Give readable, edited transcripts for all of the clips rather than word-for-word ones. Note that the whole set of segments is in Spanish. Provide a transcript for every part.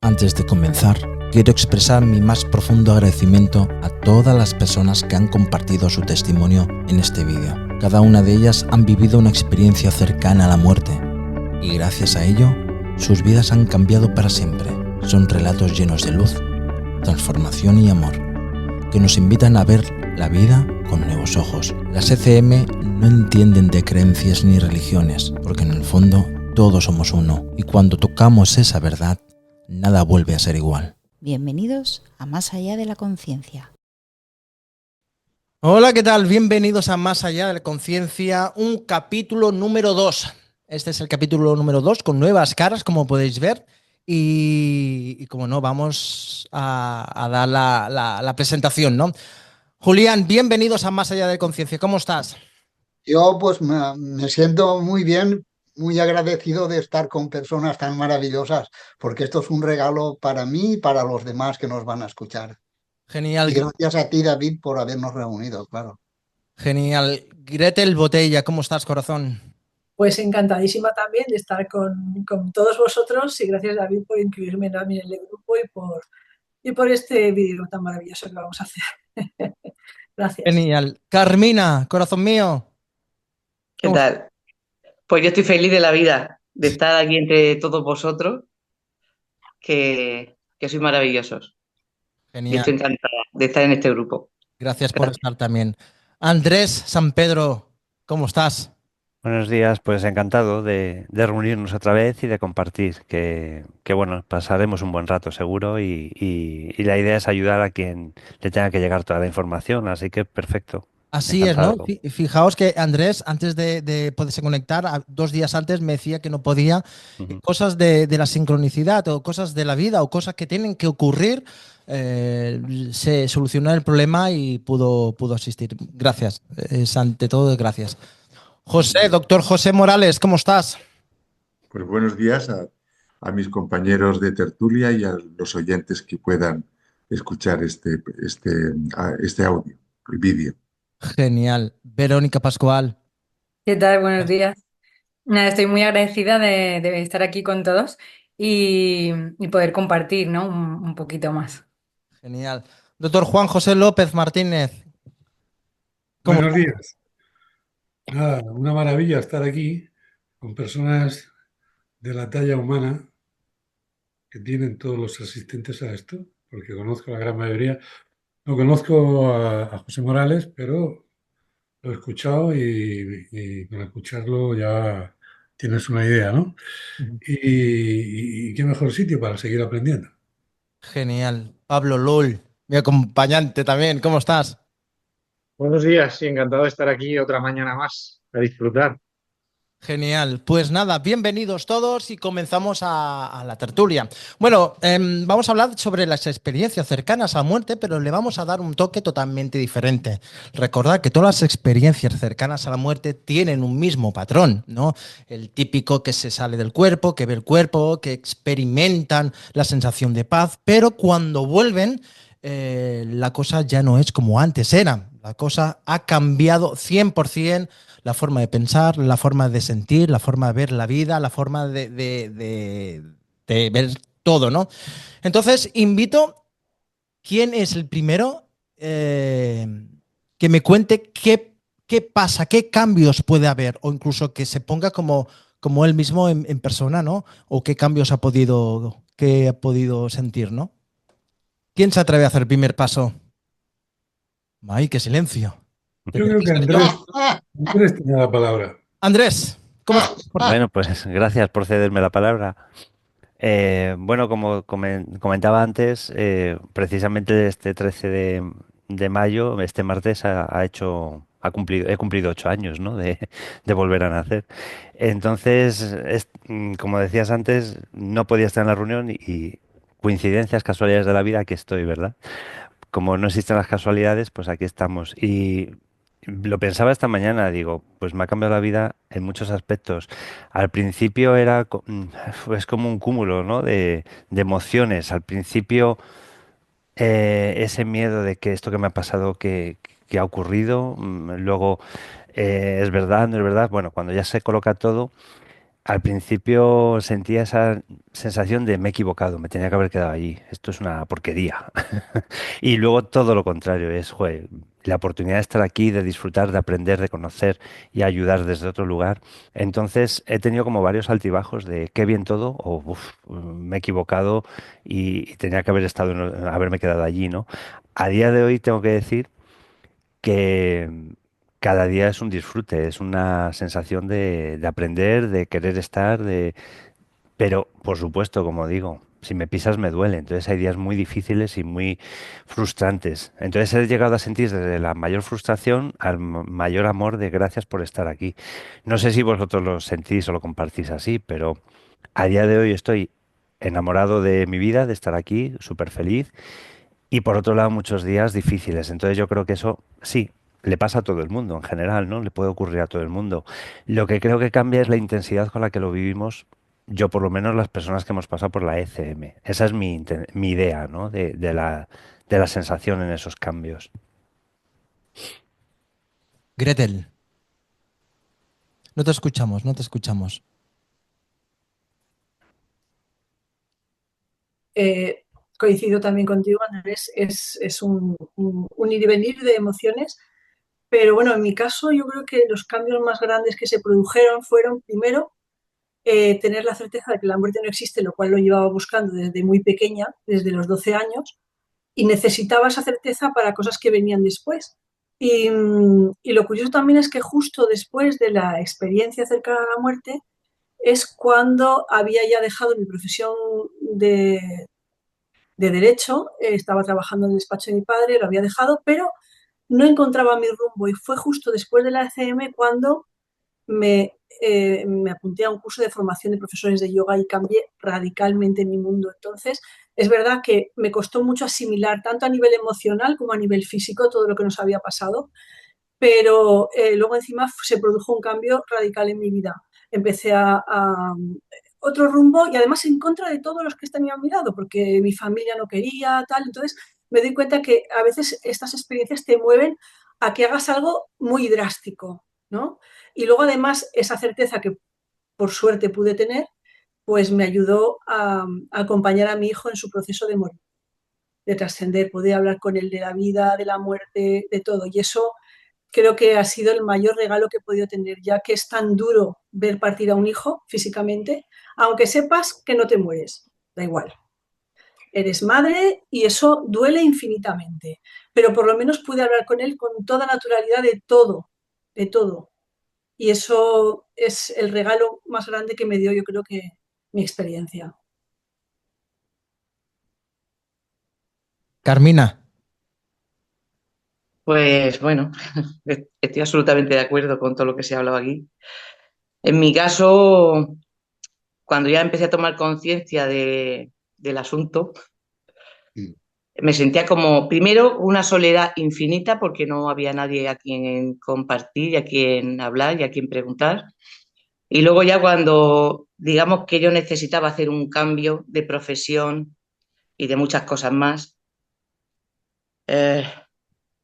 Antes de comenzar, quiero expresar mi más profundo agradecimiento a todas las personas que han compartido su testimonio en este vídeo. Cada una de ellas han vivido una experiencia cercana a la muerte y gracias a ello, sus vidas han cambiado para siempre. Son relatos llenos de luz, transformación y amor, que nos invitan a ver la vida con nuevos ojos. Las ECM no entienden de creencias ni religiones, porque en el fondo todos somos uno, y cuando tocamos esa verdad, nada vuelve a ser igual. Bienvenidos a Más Allá de la Conciencia. Hola, ¿qué tal? Bienvenidos a Más Allá de la Conciencia, un capítulo número 2. Este es el capítulo número 2 con nuevas caras, como podéis ver. Y como no, vamos a dar la presentación, ¿no? Julián, bienvenidos a Más Allá de la Conciencia. ¿Cómo estás? Yo pues me siento muy bien, muy agradecido de estar con personas tan maravillosas, porque esto es un regalo para mí y para los demás que nos van a escuchar. Genial, Y gracias a ti, David, por habernos reunido, claro. genial. Gretel Botella, ¿cómo estás, corazón? Pues encantadísima también de estar con todos vosotros y gracias, David, por incluirme también en el grupo y por este vídeo tan maravilloso que vamos a hacer. Gracias. Genial. Carmina, corazón mío. ¿Qué tal? Pues yo estoy feliz de la vida, de estar aquí entre todos vosotros, que sois maravillosos. Y Genial. estoy encantada de estar en este grupo. Gracias por estar también. Andrés San Pedro, ¿cómo estás? Buenos días, pues encantado de reunirnos otra vez y de compartir, que bueno, pasaremos un buen rato seguro y la idea es ayudar a quien le tenga que llegar toda la información, así que perfecto. Así es, ¿no? Encantado. Fijaos que Andrés, antes de poderse conectar, 2 días antes me decía que no podía, cosas de la sincronicidad o cosas de la vida o cosas que tienen que ocurrir, se solucionó el problema y pudo asistir. Gracias, ante todo, gracias. José, doctor José Morales, ¿cómo estás? Pues buenos días a mis compañeros de tertulia y a los oyentes que puedan escuchar este audio, el vídeo. Genial. Verónica Pascual. ¿Qué tal? Buenos días. Nada, estoy muy agradecida de estar aquí con todos y poder compartir, ¿no? un poquito más. Genial. Doctor Juan José López Martínez. ¿Cómo Buenos estás? días. Nada, una maravilla estar aquí con personas de la talla humana que tienen todos los asistentes a esto, porque conozco la gran mayoría. No conozco a José Morales, pero lo he escuchado y con escucharlo ya tienes una idea, ¿no? Y qué mejor sitio para seguir aprendiendo. Genial. Pablo Lul, mi acompañante también. ¿Cómo estás? Buenos días y encantado de estar aquí otra mañana más, a disfrutar. Genial. Pues nada, bienvenidos todos y comenzamos a la tertulia. Bueno, vamos a hablar sobre las experiencias cercanas a la muerte, pero le vamos a dar un toque totalmente diferente. Recordad que todas las experiencias cercanas a la muerte tienen un mismo patrón, ¿no? El típico que se sale del cuerpo, que ve el cuerpo, que experimentan la sensación de paz, pero cuando vuelven, la cosa ya no es como antes era. La cosa ha cambiado 100%. La forma de pensar, la forma de sentir, la forma de ver la vida, la forma de ver todo, ¿no? Entonces, invito, ¿quién es el primero que me cuente qué pasa, qué cambios puede haber? O incluso que se ponga como él mismo en persona, ¿no? O qué cambios ha podido sentir, ¿no? ¿Quién se atreve a hacer el primer paso? ¡Ay, qué silencio! Yo creo que Andrés tiene la palabra. Andrés, ¿cómo estás? Bueno, pues gracias por cederme la palabra. Bueno, como comentaba antes, precisamente este 13 de mayo, este martes, he cumplido 8 años, ¿no? de volver a nacer. Entonces, como decías antes, no podía estar en la reunión y coincidencias, casualidades de la vida, aquí estoy, ¿verdad? Como no existen las casualidades, pues aquí estamos. Y lo pensaba esta mañana, digo, pues me ha cambiado la vida en muchos aspectos. Al principio es como un cúmulo, ¿no? de emociones. Al principio ese miedo de que esto que me ha pasado, que ha ocurrido, luego es verdad, no es verdad. Bueno, cuando ya se coloca todo, Al principio sentía esa sensación de me he equivocado, me tenía que haber quedado allí, esto es una porquería. Y luego todo lo contrario, es joder, la oportunidad de estar aquí, de disfrutar, de aprender, de conocer y ayudar desde otro lugar. Entonces he tenido como varios altibajos de qué bien todo o "Uf, me he equivocado y tenía que haber estado, haberme quedado allí, ¿no? A día de hoy tengo que decir que cada día es un disfrute, es una sensación de aprender, de querer estar, pero por supuesto, como digo, si me pisas me duele, entonces hay días muy difíciles y muy frustrantes. Entonces he llegado a sentir desde la mayor frustración al mayor amor de gracias por estar aquí. No sé si vosotros lo sentís o lo compartís así, pero a día de hoy estoy enamorado de mi vida, de estar aquí, súper feliz y por otro lado, muchos días difíciles. Entonces yo creo que eso sí, le pasa a todo el mundo en general, ¿no? Le puede ocurrir a todo el mundo. Lo que creo que cambia es la intensidad con la que lo vivimos. Yo, por lo menos, las personas que hemos pasado por la ECM. Esa es mi idea, ¿no? De la sensación en esos cambios. Gretel, no te escuchamos, no te escuchamos. Eh, Coincido también contigo, Andrés, es un ir y venir de emociones, pero bueno, en mi caso yo creo que los cambios más grandes que se produjeron fueron, primero, tener la certeza de que la muerte no existe, lo cual lo llevaba buscando desde muy pequeña, desde los 12 años, y necesitaba esa certeza para cosas que venían después. Y lo curioso también es que justo después de la experiencia cercana a la muerte es cuando había ya dejado mi profesión de, de derecho, estaba trabajando en el despacho de mi padre, lo había dejado, pero no encontraba mi rumbo y fue justo después de la ECM cuando me apunté a un curso de formación de profesores de yoga y cambié radicalmente mi mundo. Entonces, es verdad que me costó mucho asimilar, tanto a nivel emocional como a nivel físico, todo lo que nos había pasado, pero luego encima se produjo un cambio radical en mi vida. Empecé a otro rumbo y además en contra de todos los que están a mi lado, porque mi familia no quería, tal. Entonces me doy cuenta que a veces estas experiencias te mueven a que hagas algo muy drástico, ¿no? Y luego además esa certeza que por suerte pude tener, pues me ayudó a acompañar a mi hijo en su proceso de morir, de trascender, poder hablar con él de la vida, de la muerte, de todo. Y eso creo que ha sido el mayor regalo que he podido tener, ya que es tan duro ver partir a un hijo físicamente, aunque sepas que no te mueres, da igual. Eres madre y eso duele infinitamente, pero por lo menos pude hablar con él con toda naturalidad de todo, de todo. Y eso es el regalo más grande que me dio, yo creo que mi experiencia. Carmina, Pues bueno, estoy absolutamente de acuerdo con todo lo que se ha hablado aquí. En mi caso, cuando ya empecé a tomar conciencia del asunto, Mm. me sentía como, primero, una soledad infinita porque no había nadie a quien compartir y a quien hablar y a quien preguntar. Y luego ya cuando, digamos que yo necesitaba hacer un cambio de profesión y de muchas cosas más, eh,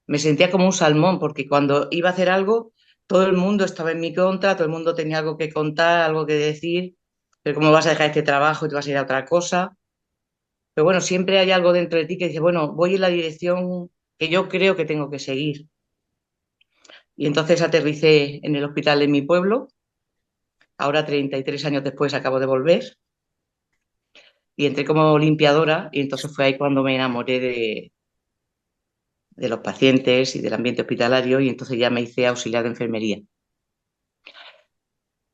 me sentía como un salmón porque cuando iba a hacer algo, todo el mundo estaba en mi contra, todo el mundo tenía algo que contar, algo que decir, pero ¿cómo vas a dejar este trabajo y te vas a ir a otra cosa? Pero bueno, siempre hay algo dentro de ti que dice, bueno, voy en la dirección que yo creo que tengo que seguir. Y entonces aterricé en el hospital de mi pueblo, ahora 33 años después acabo de volver, y entré como limpiadora y entonces fue ahí cuando me enamoré de los pacientes y del ambiente hospitalario y entonces ya me hice auxiliar de enfermería.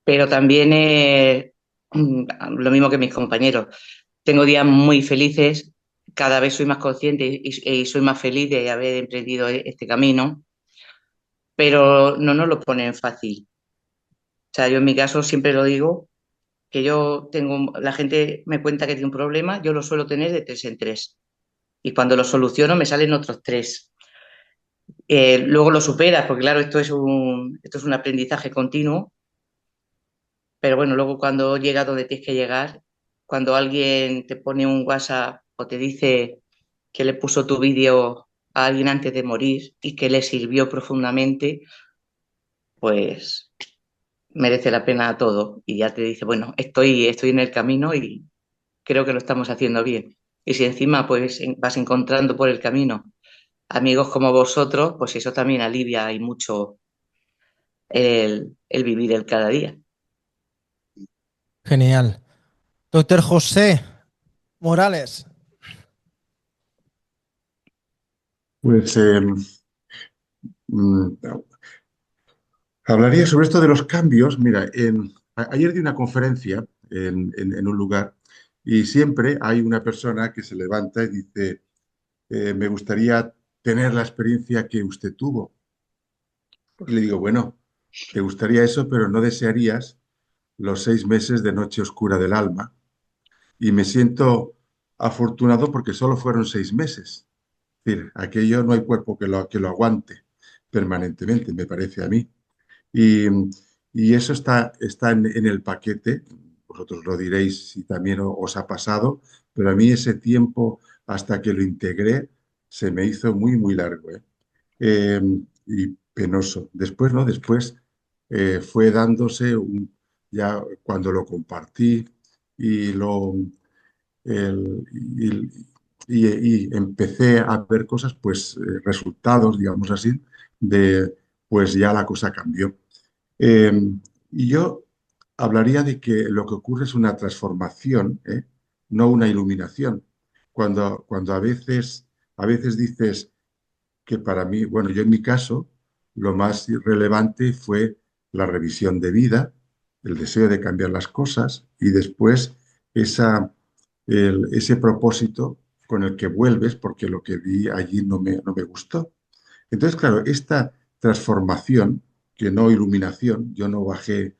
Pero también lo mismo que mis compañeros. Tengo días muy felices, cada vez soy más consciente y soy más feliz de haber emprendido este camino, pero no nos lo ponen fácil. O sea, yo en mi caso siempre lo digo, que yo tengo, la gente me cuenta que tiene un problema, yo lo suelo tener de tres en tres. Y cuando lo soluciono me salen otros tres. Luego lo superas, porque claro, esto es un aprendizaje continuo, pero bueno, luego cuando llega donde tienes que llegar, cuando alguien te pone un WhatsApp o te dice que le puso tu vídeo a alguien antes de morir y que le sirvió profundamente, pues merece la pena todo. Y ya te dice, bueno, estoy en el camino y creo que lo estamos haciendo bien. Y si encima pues vas encontrando por el camino amigos como vosotros, pues eso también alivia y mucho el vivir el cada día. Genial. Doctor José Morales. Pues mm, hablaría sobre esto de los cambios. Mira, ayer di una conferencia en un lugar y siempre hay una persona que se levanta y dice, me gustaría tener la experiencia que usted tuvo. Y le digo, bueno, te gustaría eso, pero no desearías los 6 meses de noche oscura del alma. Y me siento afortunado porque solo fueron 6 meses. Es decir, aquello no hay cuerpo que lo aguante permanentemente, me parece a mí. Y, y eso está en el paquete. Vosotros lo diréis si también os ha pasado, pero a mí ese tiempo hasta que lo integré se me hizo muy, muy largo, ¿eh? Eh, y penoso. Después, ¿no? Después fue dándose ya cuando lo compartí y el- y empecé a ver cosas, pues resultados, digamos así, de pues ya la cosa cambió. Eh, y yo hablaría de que lo que ocurre es una transformación, ¿eh? No una iluminación. Cuando a veces dices que para mí, bueno, yo en mi caso, lo más relevante fue la revisión de vida, el deseo de cambiar las cosas y después ese propósito con el que vuelves porque lo que vi allí no me gustó. Entonces, claro, esta transformación, que no iluminación, yo no bajé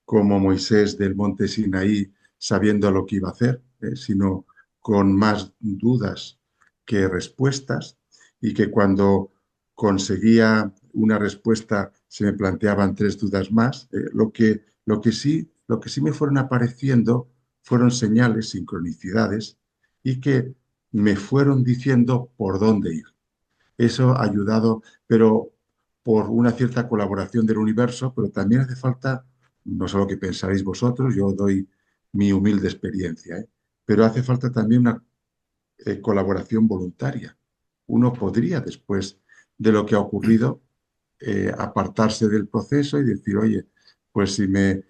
como Moisés del monte Sinaí sabiendo lo que iba a hacer, sino con más dudas que respuestas, y que cuando conseguía una respuesta se me planteaban tres dudas más. Lo que sí me fueron apareciendo fueron señales, sincronicidades, y que me fueron diciendo por dónde ir. Eso ha ayudado, pero por una cierta colaboración del universo, pero también hace falta, no sé lo que pensaréis vosotros, yo doy mi humilde experiencia, ¿eh? Pero hace falta también una colaboración voluntaria. Uno podría, después de lo que ha ocurrido, apartarse del proceso y decir, oye, pues si me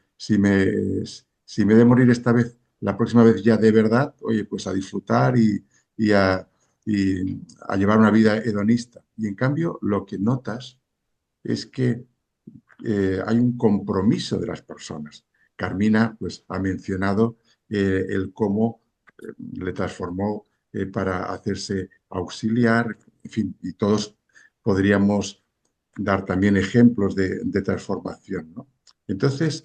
he de morir esta vez, la próxima vez ya de verdad, oye, pues a disfrutar y a, y a llevar una vida hedonista. Y en cambio, lo que notas es que hay un compromiso de las personas. Carmina, pues, ha mencionado el cómo le transformó para hacerse auxiliar, en fin, y todos podríamos dar también ejemplos de transformación, ¿no? Entonces,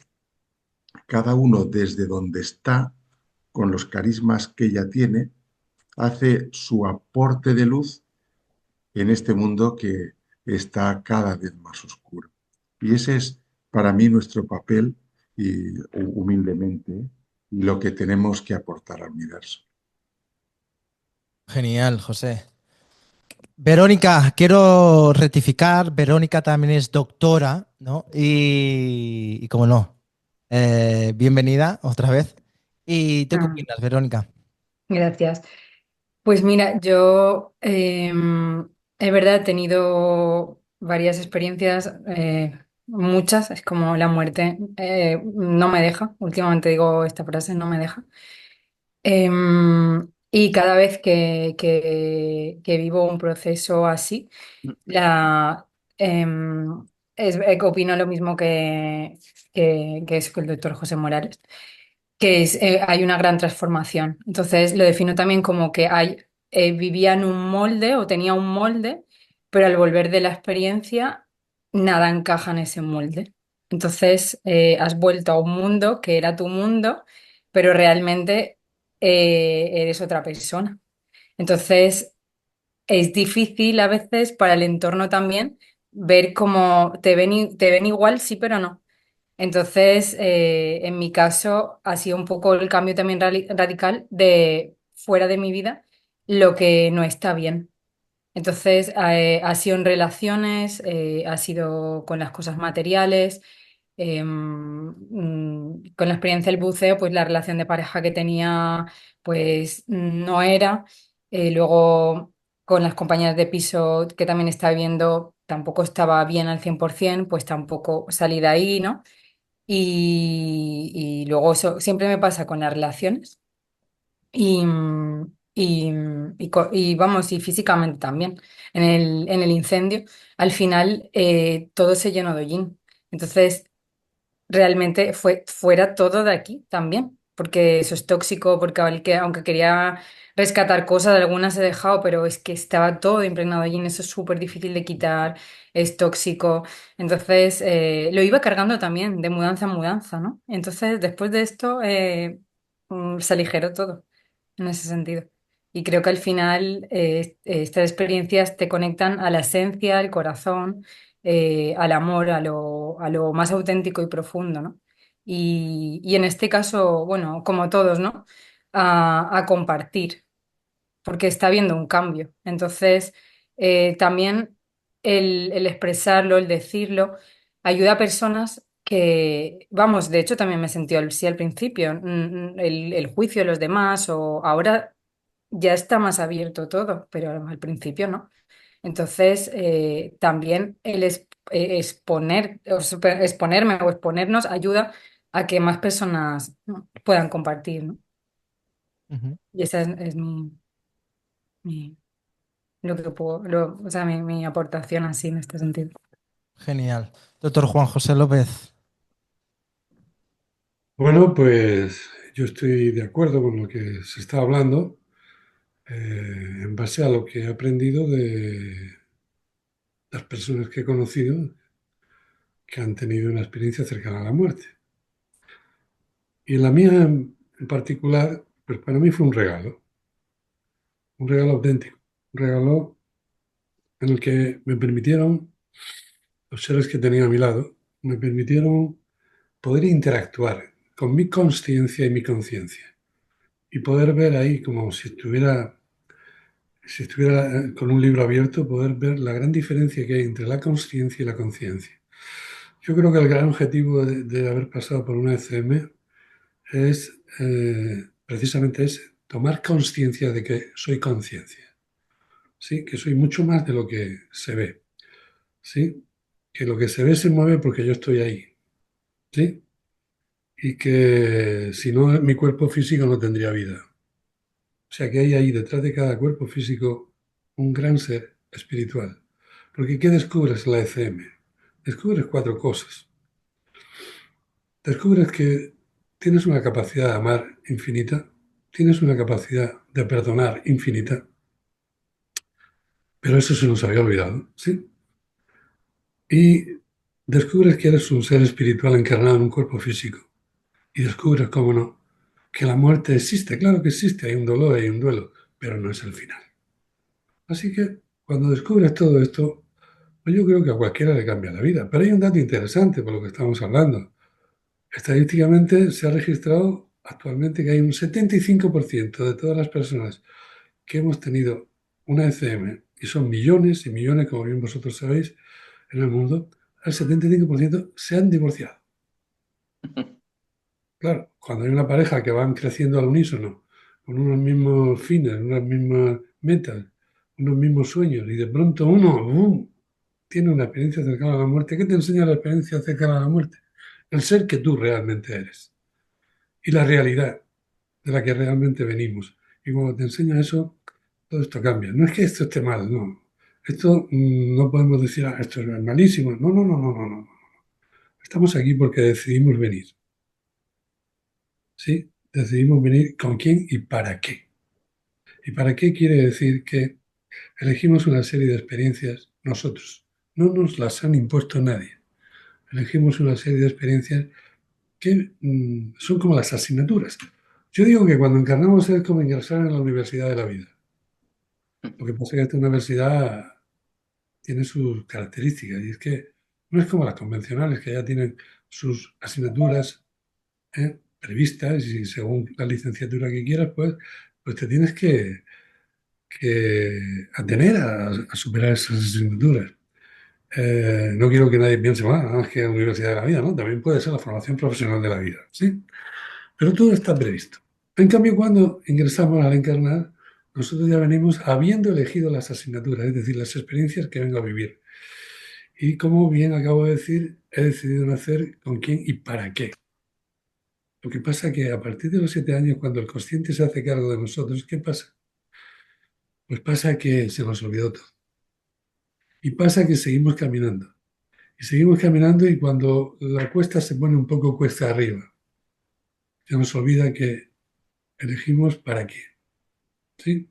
cada uno desde donde está, con los carismas que ella tiene, hace su aporte de luz en este mundo que está cada vez más oscuro. Y ese es para mí nuestro papel, y humildemente, y lo que tenemos que aportar al universo. Genial, José. Verónica, quiero rectificar, Verónica también es doctora, ¿no? Y como no, bienvenida otra vez. ¿Y tú qué Ah, opinas, Verónica? gracias. Pues mira, yo es verdad, he tenido varias experiencias, muchas, es como la muerte, no me deja, últimamente digo esta frase, no me deja. Y cada vez que vivo un proceso así, la, em, opino lo mismo que es el doctor José Morales, que es, hay una gran transformación. Entonces lo defino también como que vivía en un molde o tenía un molde, pero al volver de la experiencia, nada encaja en ese molde. Entonces has vuelto a un mundo que era tu mundo, pero realmente eres otra persona. Entonces es difícil a veces para el entorno también ver cómo te ven igual, sí, pero no. Entonces, en mi caso, ha sido un poco el cambio también radical de fuera de mi vida lo que no está bien. Entonces, ha sido en relaciones, ha sido con las cosas materiales, con la experiencia del buceo, pues la relación de pareja que tenía, pues no era. Luego con las compañeras de piso que también estaba viendo, tampoco estaba bien al 100%, pues tampoco salí de ahí, ¿no? Y luego eso siempre me pasa con las relaciones y, y, y vamos, y físicamente también. En el incendio, al final todo se llenó de hollín. Entonces, realmente fuera todo de aquí también, porque eso es tóxico, porque aunque quería rescatar cosas, algunas he dejado, pero es que estaba todo impregnado allí y eso es súper difícil de quitar, es tóxico. Entonces, lo iba cargando también de mudanza en mudanza, ¿no? Entonces, después de esto, se aligeró todo en ese sentido. Y creo que al final estas experiencias te conectan a la esencia, al corazón, al amor, a lo más auténtico y profundo, ¿no? Y en este caso, bueno, como todos, ¿no? A compartir, porque está habiendo un cambio. Entonces, también el expresarlo, el decirlo, ayuda a personas que, vamos, de hecho también me sentí así al principio, el juicio de los demás, o ahora ya está más abierto todo, pero al principio no. Entonces, también exponerme o exponernos ayuda a que más personas, ¿no?, puedan compartir, ¿no? Ujú. Y esa es mi- lo que puedo, o sea, mi aportación así en este sentido. Genial. Doctor Juan José López. Bueno, pues yo estoy de acuerdo con lo que se está hablando, en base a lo que he aprendido de las personas que he conocido que han tenido una experiencia cercana a la muerte. Y la mía en particular, pues para mí fue un regalo auténtico, un regalo en el que me permitieron, los seres que tenía a mi lado, me permitieron poder interactuar con mi consciencia y mi conciencia y poder ver ahí como si estuviera con un libro abierto, poder ver la gran diferencia que hay entre la consciencia y la conciencia. Yo creo que el gran objetivo de haber pasado por una ECM es precisamente ese, tomar conciencia de que soy conciencia, ¿sí? Que soy mucho más de lo que se ve, ¿sí? Que lo que se ve se mueve porque yo estoy ahí, ¿sí? Y que si no, mi cuerpo físico no tendría vida. O sea que hay ahí detrás de cada cuerpo físico un gran ser espiritual. Porque ¿qué descubres en la ECM? Descubres cuatro cosas. Descubres que tienes una capacidad de amar infinita, tienes una capacidad de perdonar infinita, pero eso se nos había olvidado, ¿sí? Y descubres que eres un ser espiritual encarnado en un cuerpo físico. Y descubres, cómo no, que la muerte existe. Claro que existe, hay un dolor, hay un duelo, pero no es el final. Así que cuando descubres todo esto, pues yo creo que a cualquiera le cambia la vida. Pero hay un dato interesante por lo que estamos hablando. Estadísticamente se ha registrado actualmente que hay un 75% de todas las personas que hemos tenido una ECM, y son millones y millones, como bien vosotros sabéis, en el mundo, el 75% se han divorciado. Claro, cuando hay una pareja que van creciendo al unísono, con unos mismos fines, unas mismas metas, unos mismos sueños, y de pronto uno tiene una experiencia cercana a la muerte, ¿qué te enseña la experiencia cercana a la muerte? El ser que tú realmente eres y la realidad de la que realmente venimos. Y cuando te enseña eso, todo esto cambia. No es que esto esté mal, no. Esto no podemos decir, esto es malísimo. No, no, no, no, no, no. Estamos aquí porque decidimos venir. ¿Sí? Decidimos venir con quién y para qué. ¿Y para qué quiere decir que elegimos una serie de experiencias nosotros? No nos las han impuesto nadie. Elegimos una serie de experiencias que son como las asignaturas. Yo digo que cuando encarnamos es como ingresar en la universidad de la vida. Lo que pasa es que esta universidad tiene sus características y es que no es como las convencionales que ya tienen sus asignaturas previstas y según la licenciatura que quieras, pues te tienes que atener a superar esas asignaturas. No quiero que nadie piense, es que la universidad de la vida, ¿no? También puede ser la formación profesional de la vida, ¿sí? Pero todo está previsto. En cambio, cuando ingresamos al encarnar, nosotros ya venimos habiendo elegido las asignaturas, es decir, las experiencias que vengo a vivir. Y como bien acabo de decir, he decidido nacer con quién y para qué. Lo que pasa es que a partir de los 7 años, cuando el consciente se hace cargo de nosotros, ¿qué pasa? Pues pasa que se nos olvidó todo. Y pasa que seguimos caminando. Y seguimos caminando y cuando la cuesta se pone un poco cuesta arriba, se nos olvida que elegimos para qué. ¿Sí?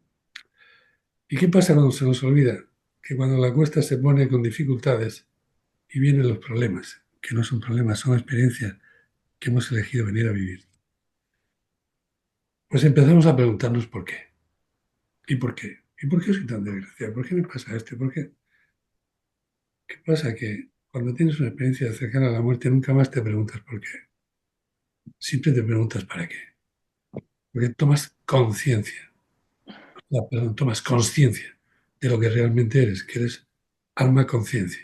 ¿Y qué pasa cuando se nos olvida? Que cuando la cuesta se pone con dificultades y vienen los problemas, que no son problemas, son experiencias que hemos elegido venir a vivir. Pues empezamos a preguntarnos por qué. ¿Y por qué? ¿Y por qué soy tan desgraciado? ¿Por qué me pasa esto? ¿Por qué? ¿Qué pasa? Que cuando tienes una experiencia cercana a la muerte nunca más te preguntas por qué. Siempre te preguntas para qué. Porque tomas conciencia. Perdón, tomas conciencia de lo que realmente eres, que eres alma conciencia.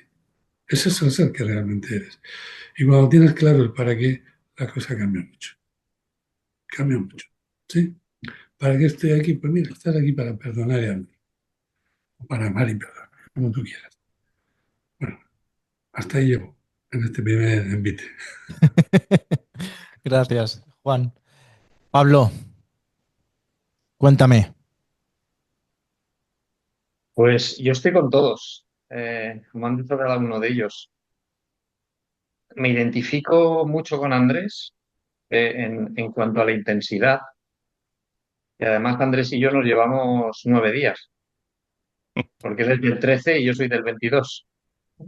Ese es el ser que realmente eres. Y cuando tienes claro el para qué, la cosa cambia mucho. Cambia mucho. ¿Sí? ¿Para qué estoy aquí? Pues mira, estás aquí para perdonar y amar. O para amar y perdonar, como tú quieras. Bueno, hasta ahí llego en este primer envite. Gracias, Juan. Pablo, cuéntame. Pues yo estoy con todos, como han dicho cada uno de ellos. Me identifico mucho con Andrés en cuanto a la intensidad. Y además Andrés y yo nos llevamos 9 días, porque él es del 13 y yo soy del 22.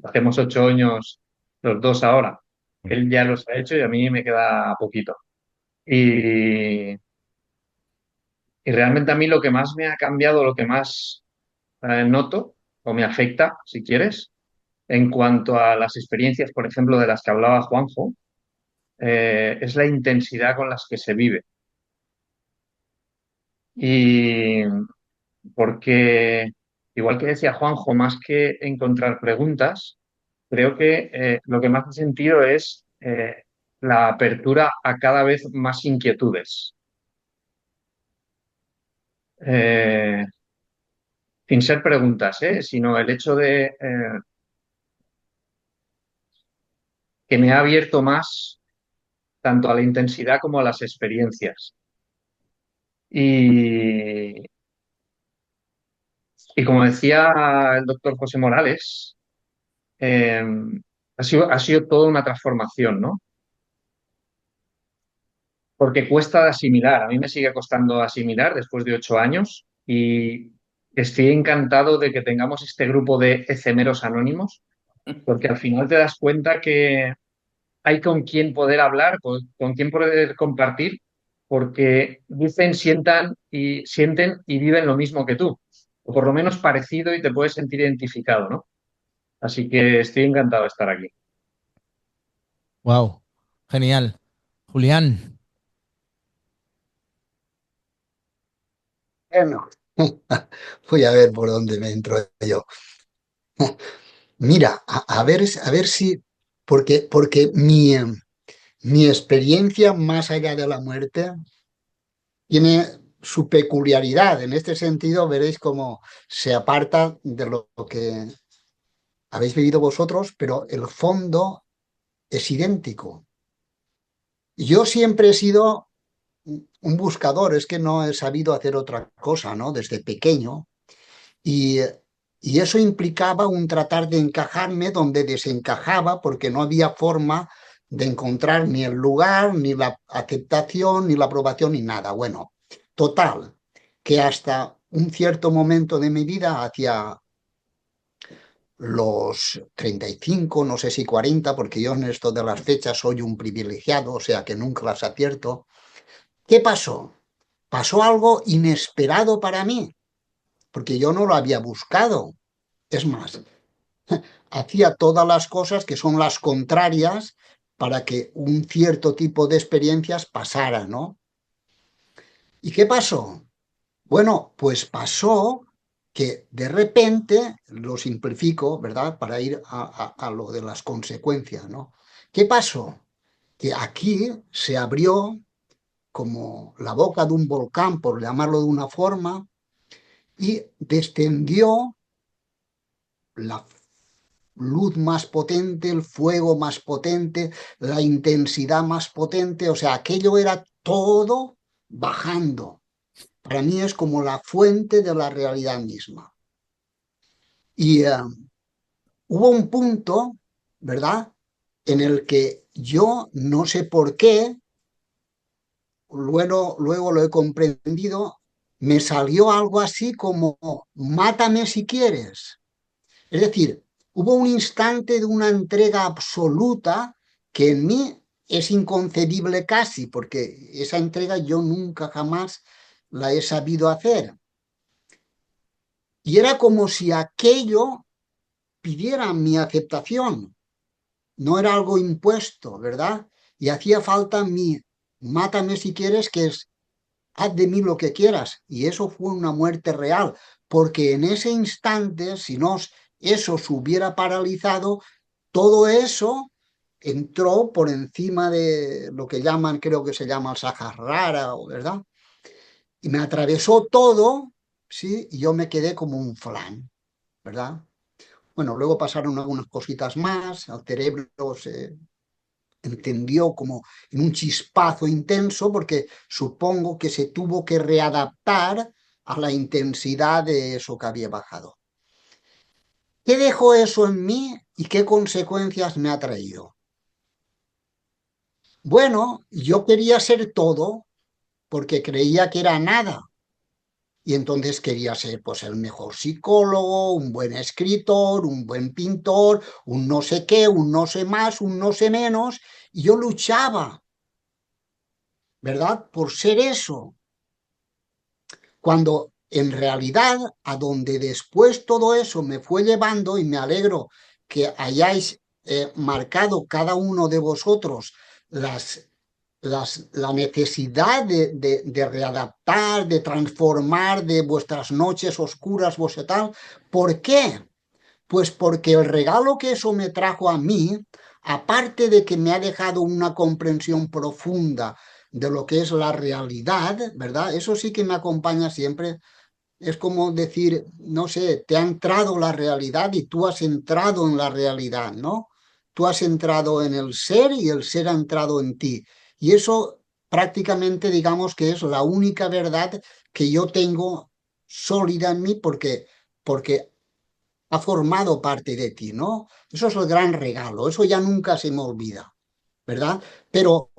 Hacemos 8 años los dos ahora. Él ya los ha hecho y a mí me queda poquito. Y, y realmente a mí lo que más me ha cambiado, lo que más noto o me afecta, si quieres, en cuanto a las experiencias, por ejemplo, de las que hablaba Juanjo, es la intensidad con las que se vive. Y porque, igual que decía Juanjo, más que encontrar preguntas, creo que lo que más ha sentido es la apertura a cada vez más inquietudes. Eh, Sin ser preguntas, sino el hecho de que me ha abierto más tanto a la intensidad como a las experiencias. Y, y como decía el doctor José Morales, eh, ha sido toda una transformación, ¿no? Porque cuesta de asimilar. A mí me sigue costando asimilar después de 8 años y estoy encantado de que tengamos este grupo de ecemeros anónimos, porque al final te das cuenta que hay con quién poder hablar, con quién poder compartir, porque dicen, sienten y viven lo mismo que tú, o por lo menos parecido y te puedes sentir identificado, ¿no? Así que estoy encantado de estar aquí. Wow, genial. Julián, Bueno, voy a ver por dónde me entro yo. Mira, a ver si, porque mi experiencia más allá de la muerte tiene su peculiaridad. En este sentido, veréis cómo se aparta de lo que habéis vivido vosotros, pero el fondo es idéntico. Yo siempre he sido un buscador, es que no he sabido hacer otra cosa, ¿no? Desde pequeño. Y, y eso implicaba un tratar de encajarme donde desencajaba porque no había forma de encontrar ni el lugar, ni la aceptación, ni la aprobación, ni nada. Bueno, total, que hasta un cierto momento de mi vida, hacia los 35, no sé si 40, porque yo en esto de las fechas soy un privilegiado, o sea que nunca las acierto. ¿Qué pasó? Pasó algo inesperado para mí, porque yo no lo había buscado. Es más, hacía todas las cosas que son las contrarias para que un cierto tipo de experiencias pasara, ¿no? ¿Y qué pasó? Bueno, pues pasó que de repente, lo simplifico, ¿verdad? Para ir a lo de las consecuencias, ¿no? ¿Qué pasó? Que aquí se abrió como la boca de un volcán, por llamarlo de una forma, y descendió la luz más potente, el fuego más potente, la intensidad más potente, o sea, aquello era todo bajando. Para mí es como la fuente de la realidad misma. Y hubo un punto, ¿verdad?, en el que yo no sé por qué, luego lo he comprendido, me salió algo así como, mátame si quieres. Es decir, hubo un instante de una entrega absoluta que en mí es inconcebible casi, porque esa entrega yo nunca jamás la he sabido hacer. Y era como si aquello pidiera mi aceptación, no era algo impuesto, ¿verdad? Y hacía falta mi, mátame si quieres, que es, haz de mí lo que quieras. Y eso fue una muerte real, porque en ese instante, si no eso se hubiera paralizado, todo eso entró por encima de lo que llaman, creo que se llama el Sahara, ¿verdad? Y me atravesó todo, ¿sí? Y yo me quedé como un flan, ¿verdad? Bueno, luego pasaron algunas cositas más, el cerebro se entendió como en un chispazo intenso, porque supongo que se tuvo que readaptar a la intensidad de eso que había bajado. ¿Qué dejó eso en mí y qué consecuencias me ha traído? Bueno, yo quería ser todo porque creía que era nada. Y entonces quería ser pues el mejor psicólogo, un buen escritor, un buen pintor, un no sé qué, un no sé más, un no sé menos. Y yo luchaba, ¿verdad?, por ser eso. Cuando en realidad a donde después todo eso me fue llevando, y me alegro que hayáis marcado cada uno de vosotros la necesidad de readaptar, de transformar de vuestras noches oscuras, vuestra tal. ¿Por qué? Pues porque el regalo que eso me trajo a mí, aparte de que me ha dejado una comprensión profunda de lo que es la realidad, ¿verdad? Eso sí que me acompaña siempre. Es como decir, no sé, te ha entrado la realidad y tú has entrado en la realidad, ¿no? Tú has entrado en el ser y el ser ha entrado en ti. Y eso prácticamente digamos que es la única verdad que yo tengo sólida en mí, porque ha formado parte de ti, ¿no? Eso es el gran regalo, eso ya nunca se me olvida, ¿verdad? Pero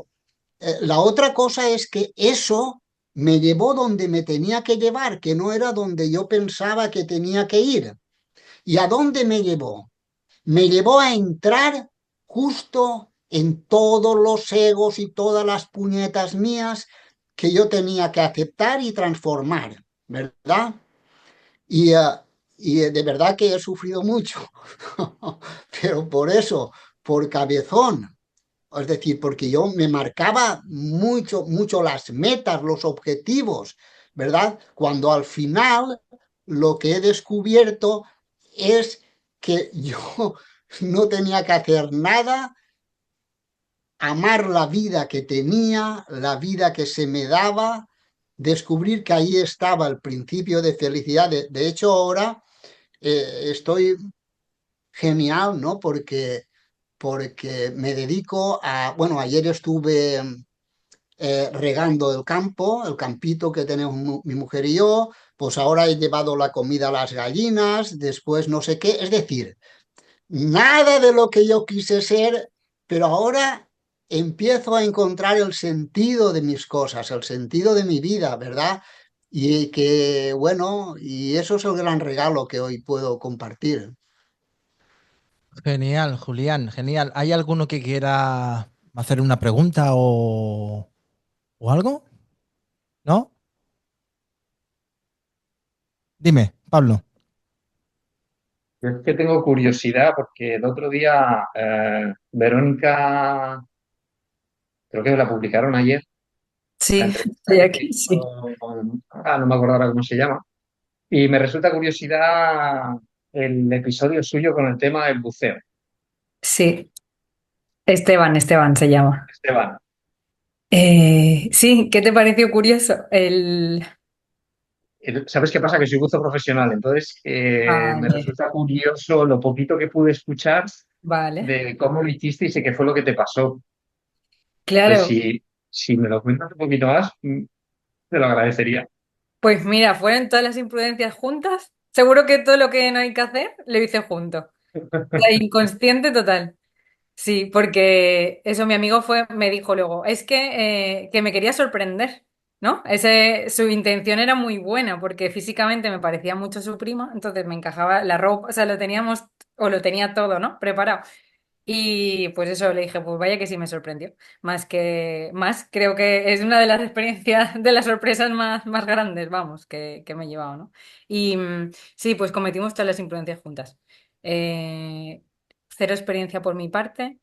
la otra cosa es que eso me llevó donde me tenía que llevar, que no era donde yo pensaba que tenía que ir. ¿Y a dónde me llevó? Me llevó a entrar justo en todos los egos y todas las puñetas mías que yo tenía que aceptar y transformar, ¿verdad? Y, de verdad que he sufrido mucho, pero por eso, por cabezón, es decir, porque yo me marcaba mucho, mucho las metas, los objetivos, ¿verdad? Cuando al final lo que he descubierto es que yo no tenía que hacer nada, amar la vida que tenía, la vida que se me daba, descubrir que ahí estaba el principio de felicidad. De hecho, ahora estoy genial, ¿no? Porque me dedico a, bueno, ayer estuve regando el campo, el campito que tenemos mi mujer y yo, pues ahora he llevado la comida a las gallinas, después no sé qué, es decir, nada de lo que yo quise ser, pero ahora empiezo a encontrar el sentido de mis cosas, el sentido de mi vida, ¿verdad? Y que, bueno, y eso es el gran regalo que hoy puedo compartir. Genial, Julián, genial. ¿Hay alguno que quiera hacer una pregunta o algo? ¿No? Dime, Pablo. Yo es que tengo curiosidad porque el otro día Verónica, creo que la publicaron ayer, la Sí, entrevista estoy que aquí, sí. hizo no me acuerdo ahora cómo se llama, Y me resulta curiosidad el episodio suyo con el tema del buceo. Sí, Esteban se llama. Esteban, Sí, ¿qué te pareció curioso? ¿sabes qué pasa? Que soy buzo profesional, entonces me Vale, resulta curioso lo poquito que pude escuchar vale. de cómo lo hiciste y qué fue lo que te pasó. Entonces, Claro, si me lo cuentas un poquito más, te lo agradecería. pues mira, fueron todas las imprudencias juntas. Seguro que todo lo que no hay que hacer lo hice junto. La inconsciente total. Sí, porque eso mi amigo me dijo luego, es que me quería sorprender, ¿no? Su intención era muy buena porque físicamente me parecía mucho su prima, entonces me encajaba la ropa, o sea, lo teníamos, o lo tenía todo, ¿no? Preparado. Y pues eso le dije, pues vaya que sí me sorprendió. Más, creo que es una de las experiencias, de las sorpresas más grandes, vamos, que me he llevado, ¿no? Y sí, pues cometimos todas las imprudencias juntas. Eh, Cero experiencia por mi parte,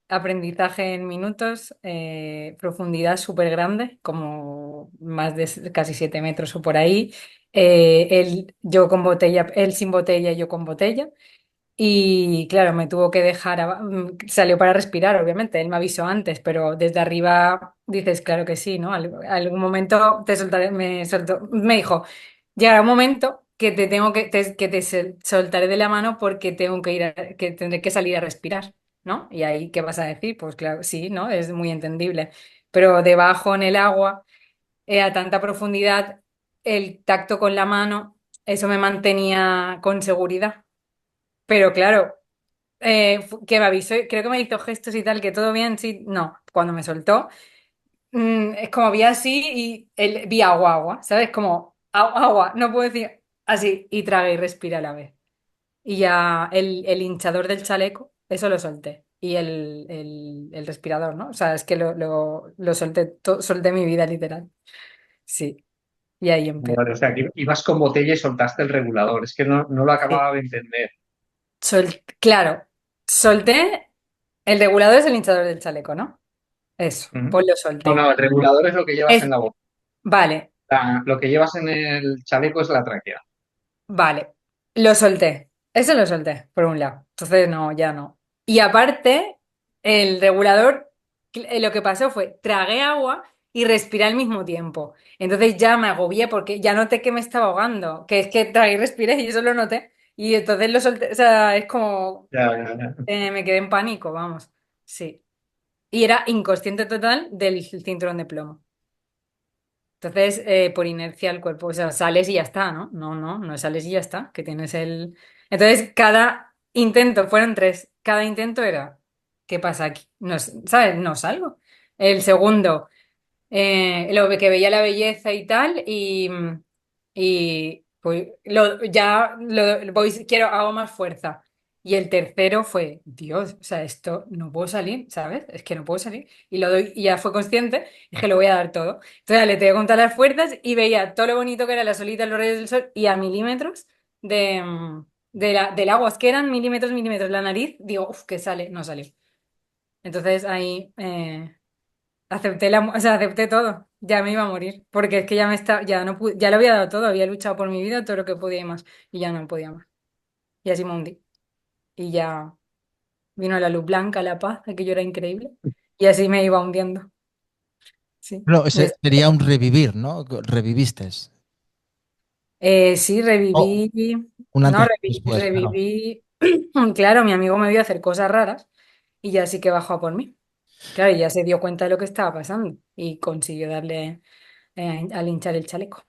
aprendizaje en minutos, profundidad súper grande, como más de casi 7 metros o por ahí. Yo con botella, él sin botella y yo con botella. Y claro, me tuvo que dejar, salió para respirar, obviamente, él me avisó antes, pero desde arriba dices, claro que sí, ¿no? Algún momento te soltaré, me dijo, llegará un momento que te tengo que soltaré de la mano porque tengo que que tendré que salir a respirar, ¿no? Y ahí, ¿qué vas a decir? Pues claro, sí, ¿no? Es muy entendible. Pero debajo en el agua, a tanta profundidad, el tacto con la mano, eso me mantenía con seguridad. Pero claro, que me avisó, creo que me hizo gestos y tal, que todo bien, sí, no, cuando me soltó, es como vi así y vi agua, agua, ¿sabes? Como agua, no puedo decir así, y tragué y respiré a la vez. Y ya el hinchador del chaleco, eso lo solté. Y el respirador, ¿no? O sea, es que lo solté, solté mi vida literal. Sí, y ahí empezó. Vale, o sea, que ibas con botella y soltaste el regulador. Es que no lo Sí. acababa de entender. Claro, solté, el regulador es el hinchador del chaleco, ¿no? Eso, Ujú. pues lo No, solté. no, el regulador es lo que llevas en Es, la boca. vale, Lo que llevas en el chaleco es la tráquea. vale, lo solté. Eso lo solté, por un lado. Entonces, no, ya no. Y aparte, el regulador, lo que pasó fue, tragué agua y respiré al mismo tiempo. Entonces ya me agobié porque ya noté que me estaba ahogando, que es que tragué y respiré y eso lo noté. Y entonces lo solté, o sea, es como, Ya, ya, ya. me quedé en pánico, vamos. Sí. Y era inconsciente total del cinturón de plomo. Entonces, por inercia el cuerpo, o sea, sales y ya está, ¿no? No sales y ya está, que tienes el... Entonces, cada intento, fueron tres, cada intento era, ¿qué pasa aquí? No, ¿sabes? No salgo. El segundo, lo que veía la belleza y tal, y pues hago más fuerza. Y el tercero fue, Dios, o sea, esto no puedo salir, ¿sabes? Es que no puedo salir. Y lo doy, y ya fue consciente, dije, lo voy a dar todo. Entonces le tengo que contar las fuerzas y veía todo lo bonito que era la solita, los rayos del sol, y a milímetros del agua, es que eran milímetros, milímetros. La nariz, digo, uff, que sale, no salió. Entonces ahí acepté o sea, acepté todo. Ya me iba a morir. Porque es que ya no ya lo había dado todo, había luchado por mi vida todo lo que podía y más. Y ya no podía más. Y así me hundí. Y ya vino la luz blanca, la paz, aquello era increíble. Y así me iba hundiendo. Sí. Bueno, ese sería un revivir, ¿no? Reviviste. Sí, Oh, reviví. un No, antes y después, claro. reviví. Claro, mi amigo me vio hacer cosas raras y ya sí que bajó a por mí. Claro, y ya se dio cuenta de lo que estaba pasando y consiguió darle al hinchar el chaleco.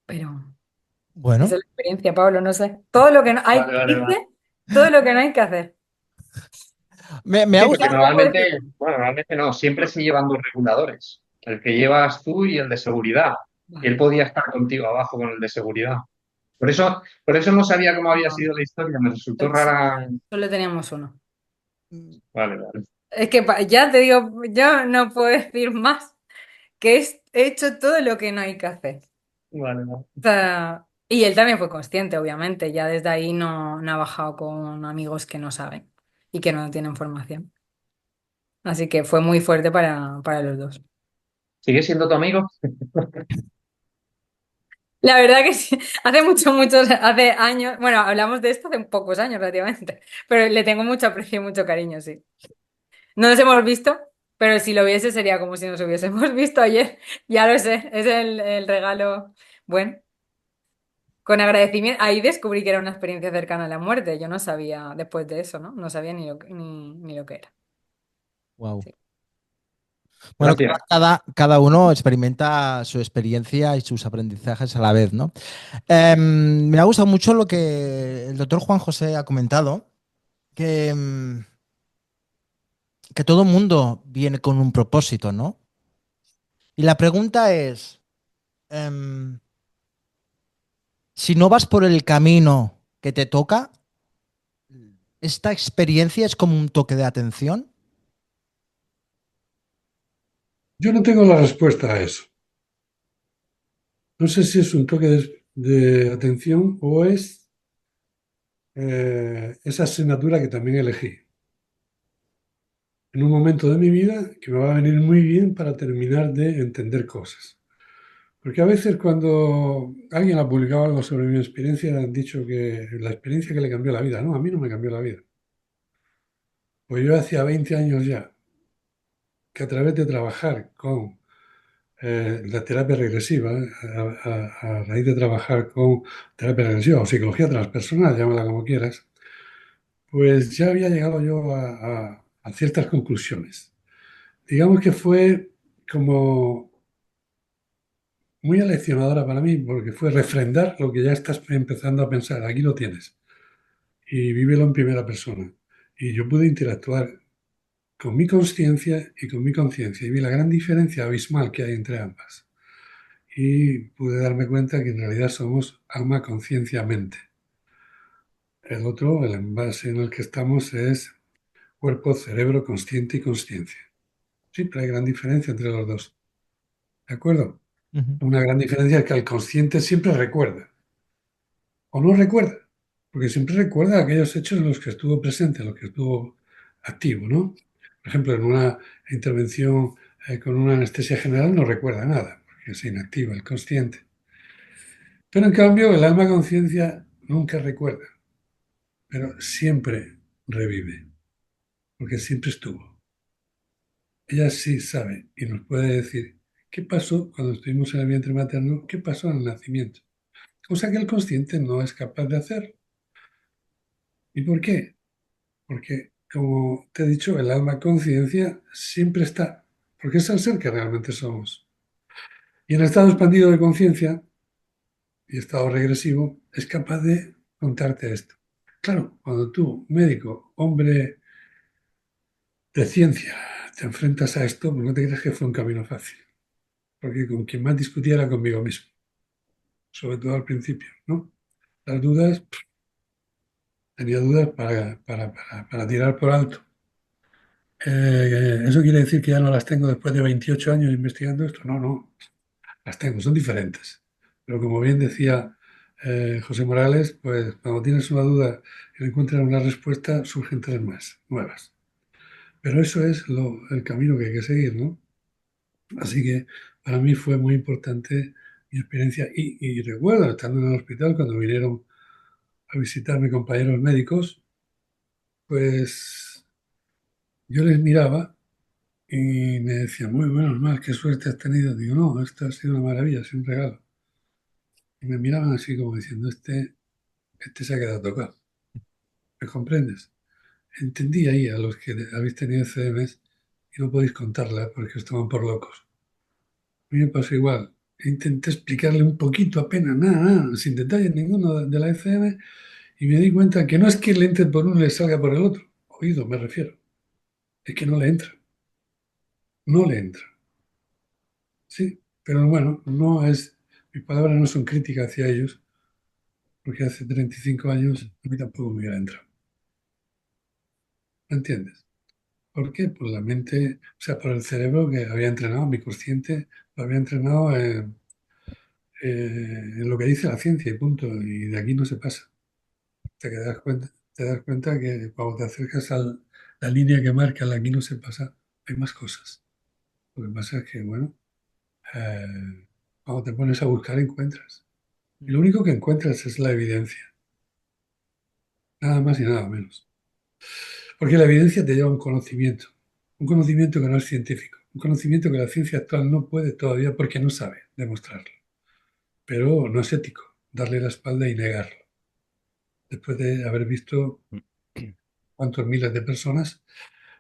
Pero esa Bueno, es la experiencia, Pablo, no sé. Todo lo que no hay, Vale, vale, vale. hice todo lo que no hay que hacer. me ha Sí, Ya porque gustado. no puedo decir. normalmente no, siempre se llevan dos reguladores, el que llevas tú y el de seguridad. Y él Vale. podía estar contigo abajo con el de seguridad. Por eso no sabía cómo había sido la historia, me resultó rara. Solo teníamos uno. Vale, vale. Es que ya te digo, yo no puedo decir más, que he hecho todo lo que no hay que hacer. Vale, vale. O sea, y él también fue consciente, obviamente. Ya desde ahí no ha bajado con amigos que no saben y que no tienen formación. Así que fue muy fuerte para los dos. ¿Sigue siendo tu amigo? La verdad que sí, hace hace años, bueno, hablamos de esto hace pocos años relativamente, pero le tengo mucho aprecio y mucho cariño, sí. No nos hemos visto, pero si lo viese sería como si nos hubiésemos visto ayer. Ya lo sé, es el regalo. Bueno, con agradecimiento. Ahí descubrí que era una experiencia cercana a la muerte. Yo no sabía después de eso, ¿no? No sabía ni lo que era. Wow. Sí. Bueno, Gracias. cada uno experimenta su experiencia y sus aprendizajes a la vez, ¿no? Me ha gustado mucho lo que el doctor Juan José ha comentado, que, que todo mundo viene con un propósito, ¿no? Y la pregunta es, em, si no vas por el camino que te toca, ¿esta experiencia es como un toque de atención? Yo no tengo la respuesta a eso. No sé si es un toque de atención o es esa asignatura que también elegí. En un momento de mi vida que me va a venir muy bien para terminar de entender cosas. Porque a veces cuando alguien ha publicado algo sobre mi experiencia, han dicho que la experiencia que le cambió la vida. No, a mí no me cambió la vida. Pues yo hacía 20 años ya que a través de trabajar con la terapia regresiva, a raíz de trabajar con terapia regresiva o psicología transpersonal, llámala como quieras, pues ya había llegado yo a ciertas conclusiones. Digamos que fue como muy aleccionadora para mí, porque fue refrendar lo que ya estás empezando a pensar. Aquí lo tienes y vívelo en primera persona. Y yo pude interactuar con mi consciencia y con mi conciencia y vi la gran diferencia abismal que hay entre ambas. Y pude darme cuenta que en realidad somos alma, conciencia, mente. El otro, el envase en el que estamos, es cuerpo, cerebro, consciente y consciencia. Siempre hay gran diferencia entre los dos. ¿De acuerdo? Ujú. Una gran diferencia es que el consciente siempre recuerda o no recuerda, porque siempre recuerda aquellos hechos en los que estuvo presente, en los que estuvo activo, ¿no? Por ejemplo, en una intervención con una anestesia general no recuerda nada, porque es inactiva el consciente. Pero en cambio, el alma conciencia nunca recuerda, pero siempre revive, porque siempre estuvo. Ella sí sabe y nos puede decir qué pasó cuando estuvimos en el vientre materno, qué pasó en el nacimiento, cosa que el consciente no es capaz de hacer. ¿Y por qué? Porque, como te he dicho, el alma conciencia siempre está, porque es el ser que realmente somos. Y en estado expandido de conciencia y estado regresivo, es capaz de contarte esto. Claro, cuando tú, médico, hombre de ciencia, te enfrentas a esto, pues no te creas que fue un camino fácil, porque con quien más discutía era conmigo mismo, sobre todo al principio, ¿no? Las dudas, tenía dudas para tirar por alto. ¿Eso quiere decir que ya no las tengo después de 28 años investigando esto? No, no, las tengo, son diferentes. Pero como bien decía José Morales, pues cuando tienes una duda y no encuentras una respuesta, surgen tres más, nuevas. Pero eso es el camino que hay que seguir, ¿no? Así que para mí fue muy importante mi experiencia. Y recuerdo, estando en el hospital, cuando vinieron a visitarme compañeros médicos, pues yo les miraba y me decían, muy buenos mal, qué suerte has tenido. Digo, no, esto ha sido una maravilla, ha sido un regalo. Y me miraban así como diciendo, este se ha quedado tocado. ¿Me comprendes? Entendí ahí a los que habéis tenido CDMs y no podéis contarla porque os toman por locos. A mí me pasó igual. Intenté explicarle un poquito apenas, nada, nada, sin detalles ninguno de la ECM y me di cuenta que no es que le entre por uno y le salga por el otro. Oído, me refiero. Es que no le entra. No le entra. Sí, pero bueno, no es, mis palabras no son críticas hacia ellos, porque hace 35 años a mí tampoco me hubiera entrado. ¿Me entiendes? ¿Por qué? Por la mente, o sea, por el cerebro que había entrenado, mi consciente lo había entrenado en lo que dice la ciencia y punto. Y de aquí no se pasa. Te das cuenta que cuando te acercas a la línea que marca la aquí no se pasa, hay más cosas. Lo que pasa es que, bueno, cuando te pones a buscar encuentras. Y lo único que encuentras es la evidencia, nada más y nada menos. Porque la evidencia te lleva a un conocimiento que no es científico, un conocimiento que la ciencia actual no puede todavía porque no sabe demostrarlo. Pero no es ético darle la espalda y negarlo. Después de haber visto cuántos miles de personas.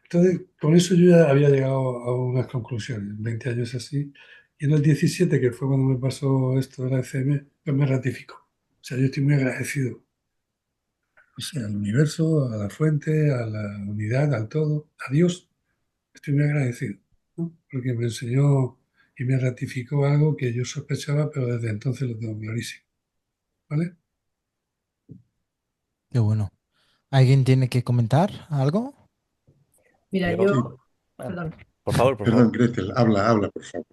Entonces, con eso yo ya había llegado a unas conclusiones, 20 años así. Y en el 17, que fue cuando me pasó esto de la ECM, pues me ratificó. O sea, yo estoy muy agradecido, o sea, al universo, a la fuente, a la unidad, al todo, a Dios. Estoy muy agradecido, ¿no? Porque me enseñó y me ratificó algo que yo sospechaba, pero desde entonces lo tengo clarísimo. ¿Vale? Qué bueno. ¿Alguien tiene que comentar algo? Mira, Yo, Sí, ah, perdón, por favor, por perdón, favor. Gretel, habla, por favor.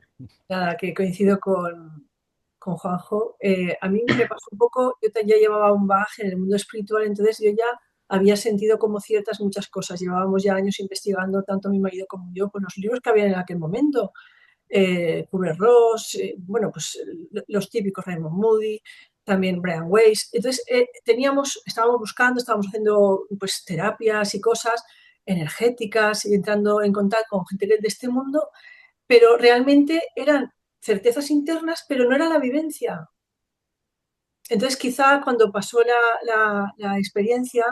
nada, que coincido con Juanjo. A mí me pasó un poco, ya llevaba un bagaje en el mundo espiritual, entonces yo ya había sentido como ciertas muchas cosas. Llevábamos ya años investigando, tanto mi marido como yo, pues los libros que había en aquel momento. Kubler-Ross, bueno, pues los típicos Raymond Moody, también Brian Weiss. Entonces, estábamos buscando, estábamos haciendo pues terapias y cosas energéticas y entrando en contacto con gente de este mundo, pero realmente eran certezas internas, pero no era la vivencia. Entonces, quizá cuando pasó la experiencia,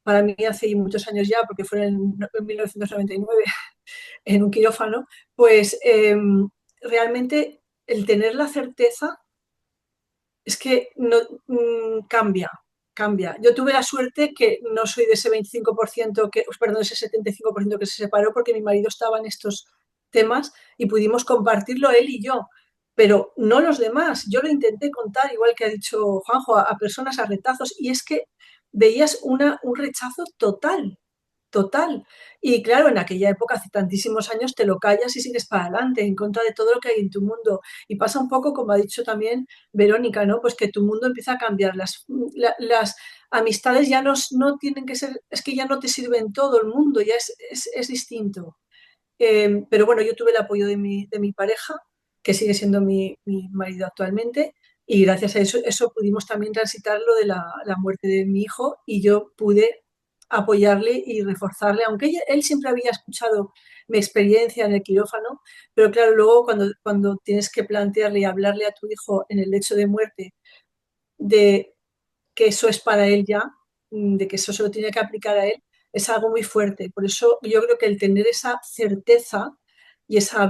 para mí hace muchos años ya, porque fue en 1999, en un quirófano, pues realmente el tener la certeza es que no, cambia. Yo tuve la suerte que no soy de ese 25% perdón, ese 75% que se separó porque mi marido estaba en estos temas y pudimos compartirlo él y yo, pero no los demás. Yo lo intenté contar, igual que ha dicho Juanjo, a personas a retazos y es que veías un rechazo total, total. Y claro, en aquella época, hace tantísimos años, te lo callas y sigues para adelante, en contra de todo lo que hay en tu mundo. Y pasa un poco, como ha dicho también Verónica, ¿no? Pues que tu mundo empieza a cambiar. Las amistades ya no tienen que ser, es que ya no te sirven todo el mundo, ya es distinto. Pero bueno, yo tuve el apoyo de mi pareja, que sigue siendo mi marido actualmente, y gracias a eso pudimos también transitar lo de la muerte de mi hijo y yo pude apoyarle y reforzarle, aunque él siempre había escuchado mi experiencia en el quirófano, pero claro, luego cuando tienes que plantearle y hablarle a tu hijo en el lecho de muerte de que eso es para él ya, de que eso se lo tiene que aplicar a él, es algo muy fuerte. Por eso yo creo que el tener esa certeza y esa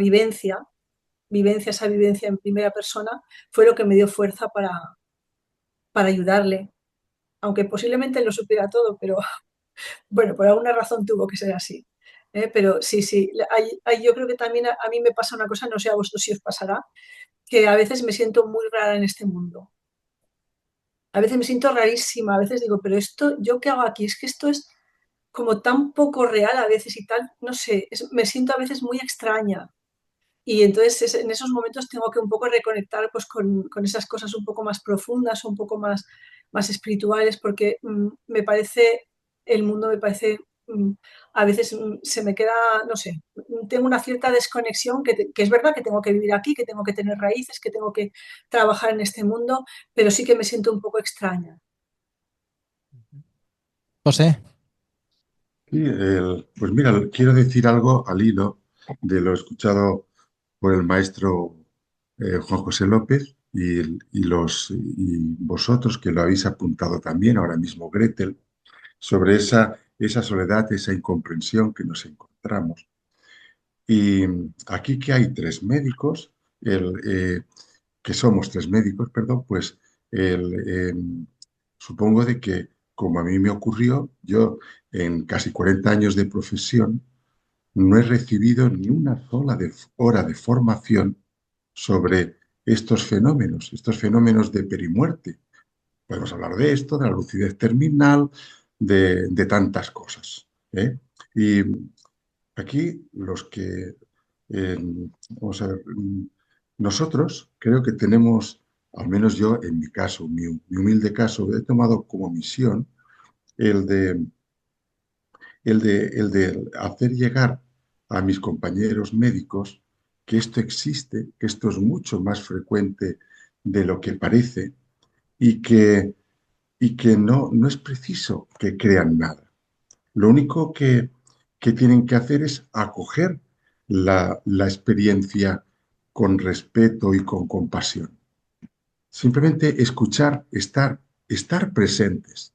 esa vivencia en primera persona, fue lo que me dio fuerza para ayudarle. Aunque posiblemente él lo supiera todo, pero bueno, por alguna razón tuvo que ser así. Pero sí, sí, yo creo que también a mí me pasa una cosa, no sé a vosotros si os pasará, que a veces me siento muy rara en este mundo. A veces me siento rarísima, a veces digo, pero esto, ¿yo qué hago aquí? Es que esto es como tan poco real a veces y tal, no sé, me siento a veces muy extraña. Y entonces en esos momentos tengo que un poco reconectar pues, con esas cosas un poco más profundas, un poco más espirituales, porque me parece, el mundo me parece, a veces se me queda, no sé, tengo una cierta desconexión, que es verdad que tengo que vivir aquí, que tengo que tener raíces, que tengo que trabajar en este mundo, pero sí que me siento un poco extraña. José. Sí, pues mira, quiero decir algo al hilo de lo escuchado por el maestro Juan José López y vosotros que lo habéis apuntado también, ahora mismo Gretel, sobre esa soledad, esa incomprensión que nos encontramos. Y aquí que hay tres médicos, que somos tres médicos, perdón, pues supongo de que, como a mí me ocurrió, yo en casi 40 años de profesión no he recibido ni una sola hora de formación sobre estos fenómenos de perimuerte. Podemos hablar de esto, de la lucidez terminal, de tantas cosas, ¿eh? Y aquí los que, eh, vamos a ver, nosotros creo que tenemos, al menos yo en mi caso, mi humilde caso, he tomado como misión el de, el de hacer llegar a mis compañeros médicos que esto existe, que esto es mucho más frecuente de lo que parece y que no es preciso que crean nada. Lo único que tienen que hacer es acoger la experiencia con respeto y con compasión. Simplemente escuchar, estar presentes,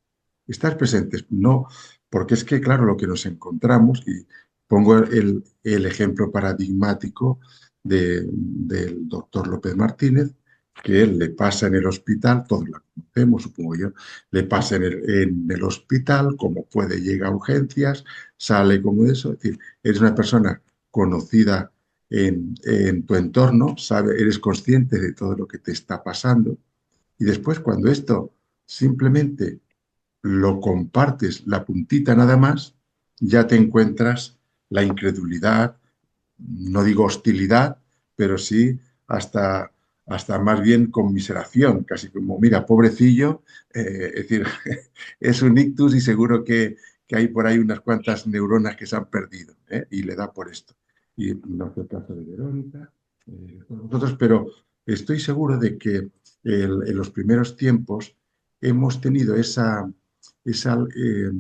no, porque es que, claro, lo que nos encontramos, y pongo el ejemplo paradigmático del doctor López Martínez, que él le pasa en el hospital, todos la conocemos, supongo yo, le pasa en el hospital, como puede, llega a urgencias, sale como eso, es decir, eres una persona conocida en tu entorno, eres consciente de todo lo que te está pasando y después cuando esto simplemente lo compartes, la puntita nada más, ya te encuentras la incredulidad, no digo hostilidad, pero sí hasta más bien conmiseración, casi como, mira, pobrecillo, es decir, es un ictus y seguro que hay por ahí unas cuantas neuronas que se han perdido, ¿eh? Y le da por esto. Y no fue el caso de Verónica, con nosotros, pero estoy seguro de que en los primeros tiempos hemos tenido esa, eh,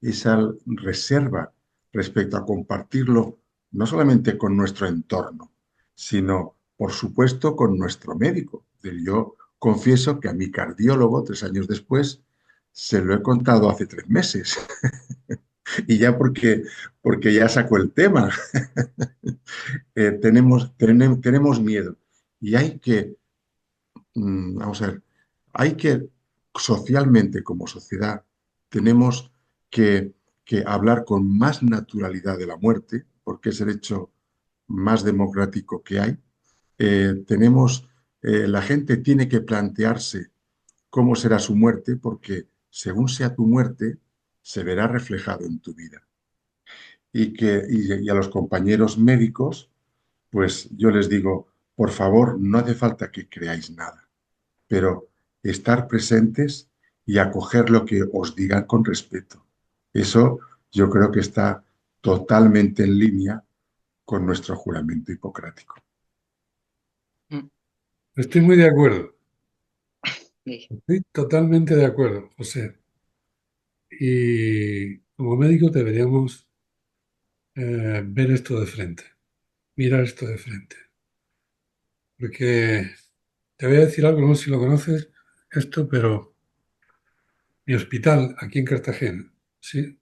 esa reserva respecto a compartirlo no solamente con nuestro entorno, sino, por supuesto, con nuestro médico. Yo confieso que a mi cardiólogo, 3 años después, se lo he contado hace 3 meses. Y ya porque ya sacó el tema. Tenemos miedo. Y vamos a ver, hay que socialmente como sociedad, tenemos que, que hablar con más naturalidad de la muerte, porque es el hecho más democrático que hay. La gente tiene que plantearse cómo será su muerte, porque según sea tu muerte, se verá reflejado en tu vida. Y a los compañeros médicos, pues yo les digo, por favor, no hace falta que creáis nada, pero estar presentes y acoger lo que os digan con respeto. Eso yo creo que está totalmente en línea con nuestro juramento hipocrático. Estoy muy de acuerdo. Sí. Estoy totalmente de acuerdo, José. Y como médicos deberíamos ver esto de frente, mirar esto de frente. Porque te voy a decir algo, no sé si lo conoces, esto, pero mi hospital aquí en Cartagena, ¿sí?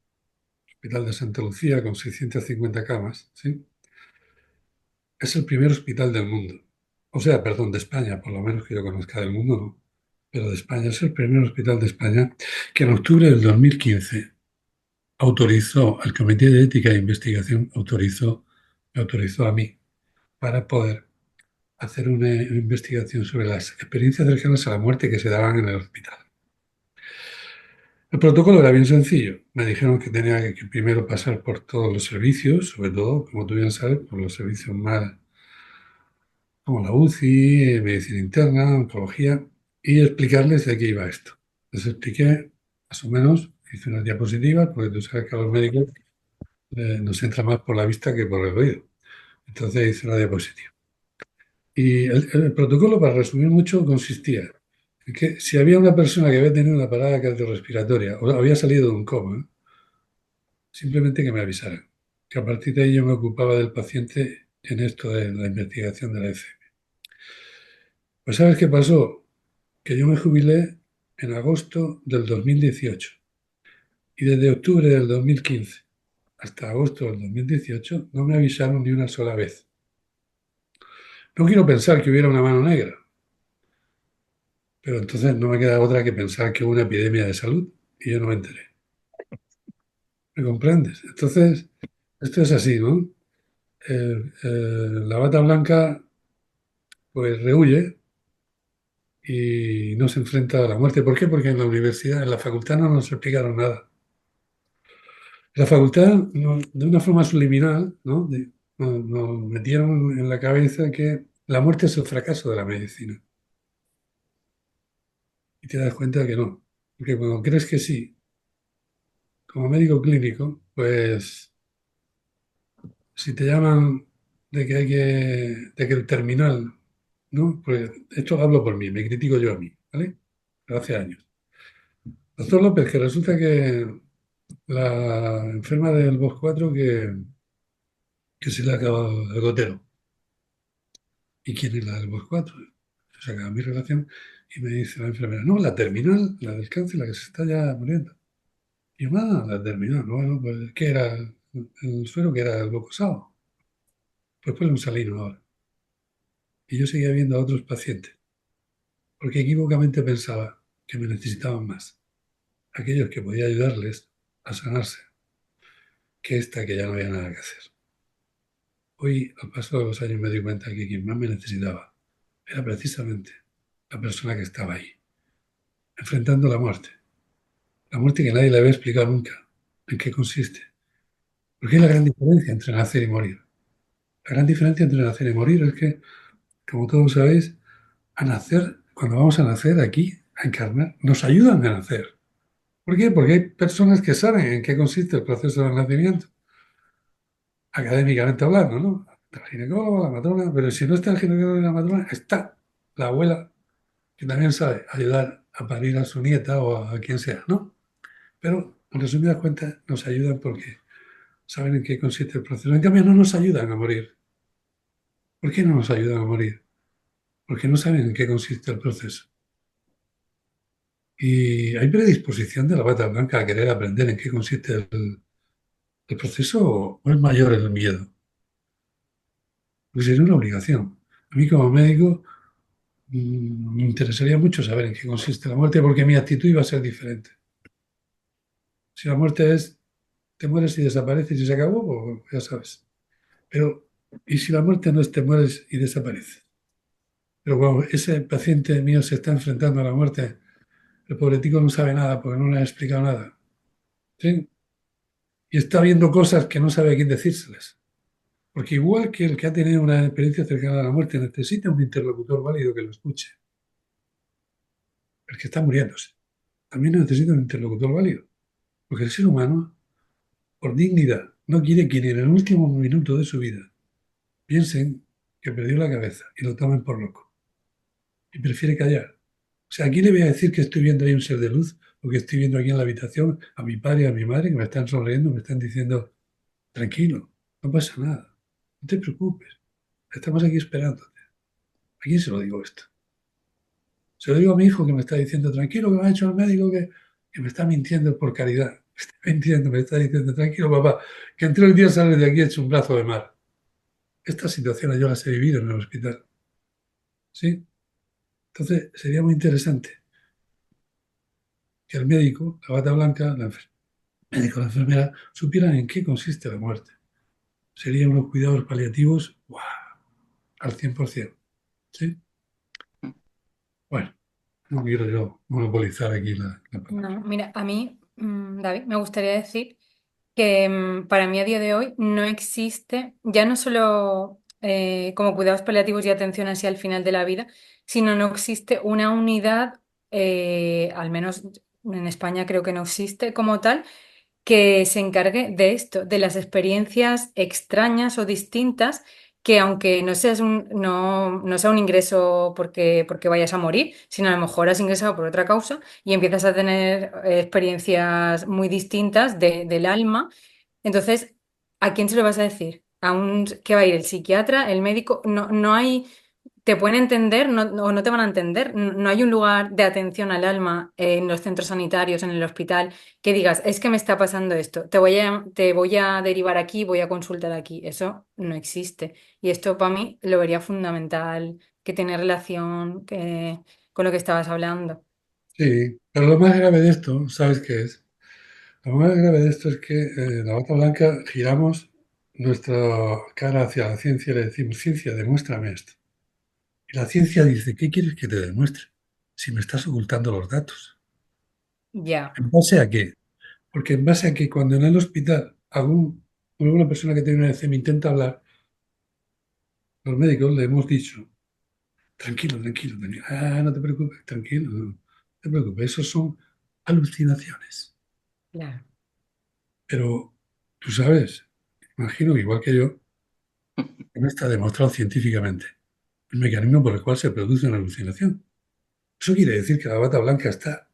Hospital de Santa Lucía con 650 camas, ¿sí? Es el primer hospital del mundo. O sea, perdón, de España, por lo menos que yo conozca del mundo, no. Pero de España es el primer hospital de España que en octubre del 2015 autorizó, al Comité de Ética e Investigación me autorizó a mí para poder hacer una investigación sobre las experiencias cercanas a la muerte que se daban en el hospital. El protocolo era bien sencillo. Me dijeron que tenía que primero pasar por todos los servicios, sobre todo, como tú bien sabes, por los servicios más como la UCI, medicina interna, oncología, y explicarles de qué iba esto. Les expliqué, más o menos, hice unas diapositivas, porque tú sabes que a los médicos nos entra más por la vista que por el oído. Entonces hice una diapositiva. Y el protocolo, para resumir mucho, consistía en que si había una persona que había tenido una parada cardiorrespiratoria o había salido de un coma, simplemente que me avisaran, que a partir de ahí yo me ocupaba del paciente en esto de la investigación de la ECM. Pues ¿sabes qué pasó? Que yo me jubilé en agosto del 2018 y desde octubre del 2015 hasta agosto del 2018 no me avisaron ni una sola vez. No quiero pensar que hubiera una mano negra, pero entonces no me queda otra que pensar que hubo una epidemia de salud y yo no me enteré. ¿Me comprendes? Entonces, esto es así, ¿no? La bata blanca pues rehuye y no se enfrenta a la muerte. ¿Por qué? Porque en la universidad, en la facultad no nos explicaron nada. La facultad, de una forma subliminal, ¿no? Nos metieron en la cabeza que la muerte es el fracaso de la medicina. Y te das cuenta que no. Porque cuando crees que sí, como médico clínico, pues si te llaman de que el terminal ¿no? Pues esto hablo por mí, me critico yo a mí, ¿vale? Pero hace años. Doctor López, que resulta que la enferma del VOS4 que se le ha acabado el gotero. ¿Y quién es la del VOS4? Se acaba mi relación y me dice la enfermera, no, la terminal, la del cáncer, la que se está ya muriendo. Y yo, la terminal, bueno, pues, ¿qué era el suero? Que era el glucosado. Pues ponle un salino ahora. Y yo seguía viendo a otros pacientes, porque equívocamente pensaba que me necesitaban más, aquellos que podía ayudarles a sanarse, que esta que ya no había nada que hacer. Hoy, al paso de los años, me di cuenta que quien más me necesitaba era precisamente la persona que estaba ahí, enfrentando la muerte. La muerte que nadie le había explicado nunca en qué consiste. Porque es la gran diferencia entre nacer y morir. La gran diferencia entre nacer y morir es que, como todos sabéis, a nacer, cuando vamos a nacer aquí, a encarnar, nos ayudan a nacer. ¿Por qué? Porque hay personas que saben en qué consiste el proceso del nacimiento, académicamente hablando, ¿no? El ginecólogo, la matrona, pero si no está el ginecólogo y la matrona, está la abuela, que también sabe ayudar a parir a su nieta o a quien sea, ¿no? Pero, en resumidas cuentas, nos ayudan porque saben en qué consiste el proceso. En cambio, no nos ayudan a morir. ¿Por qué no nos ayudan a morir? Porque no saben en qué consiste el proceso. Y hay predisposición de la bata blanca a querer aprender en qué consiste el proceso o es mayor el miedo. Porque sería una obligación. A mí como médico me interesaría mucho saber en qué consiste la muerte porque mi actitud iba a ser diferente. Si la muerte es, te mueres y desapareces y se acabó, pues ya sabes. Pero, ¿y si la muerte no es te mueres y desapareces? Pero cuando ese paciente mío se está enfrentando a la muerte, el pobretico no sabe nada porque no le ha explicado nada. ¿Sí? Y está viendo cosas que no sabe a quién decírselas. Porque igual que el que ha tenido una experiencia cercana a la muerte necesita un interlocutor válido que lo escuche, el que está muriéndose también necesita un interlocutor válido. Porque el ser humano, por dignidad, no quiere que ni en el último minuto de su vida piensen que perdió la cabeza y lo tomen por loco. Y prefiere callar. O sea, aquí le voy a decir que estoy viendo ahí un ser de luz o que estoy viendo aquí en la habitación a mi padre y a mi madre que me están sonriendo, me están diciendo, tranquilo, no pasa nada, no te preocupes, estamos aquí esperándote. ¿A quién se lo digo esto? Se lo digo a mi hijo que me está diciendo, tranquilo, que me ha hecho el médico, que me está mintiendo por caridad. Me está mintiendo, me está diciendo, tranquilo, papá, que en 3 días sales de aquí hecho un brazo de mar. Estas situaciones yo las he vivido en el hospital. ¿Sí? Entonces, sería muy interesante que el médico, la bata blanca, médico, la enfermera, supieran en qué consiste la muerte. Serían unos cuidados paliativos, ¡guau!, al 100%. ¿Sí? Bueno, no quiero yo monopolizar aquí la palabra. No, mira, a mí, David, me gustaría decir que para mí a día de hoy no existe, ya no solo como cuidados paliativos y atención hacia el final de la vida, sino no existe una unidad, al menos en España creo que no existe como tal, que se encargue de esto, de las experiencias extrañas o distintas, que aunque no sea un ingreso porque vayas a morir, sino a lo mejor has ingresado por otra causa y empiezas a tener experiencias muy distintas del alma. Entonces, ¿a quién se lo vas a decir? ¿Que va a ir el psiquiatra, el médico? No hay, te pueden entender o no te van a entender. No hay un lugar de atención al alma en los centros sanitarios, en el hospital, que digas, es que me está pasando esto, te voy a derivar aquí, voy a consultar aquí. Eso no existe. Y esto para mí lo vería fundamental, que tiene relación con lo que estabas hablando. Sí, pero lo más grave de esto, ¿sabes qué es? Lo más grave de esto es que la bata blanca giramos nuestra cara hacia la ciencia y le decimos, ciencia, demuéstrame esto. Y la ciencia dice, ¿qué quieres que te demuestre? Si me estás ocultando los datos. Ya, ¿En base a qué? Porque en base a que cuando en el hospital alguna persona que tiene una EC me intenta hablar, los médicos le hemos dicho, tranquilo, tranquilo, tranquilo. Ah, no te preocupes, tranquilo, no te preocupes, eso son alucinaciones. claro. Pero tú sabes, imagino, igual que yo, que no está demostrado científicamente el mecanismo por el cual se produce una alucinación. Eso quiere decir que la bata blanca está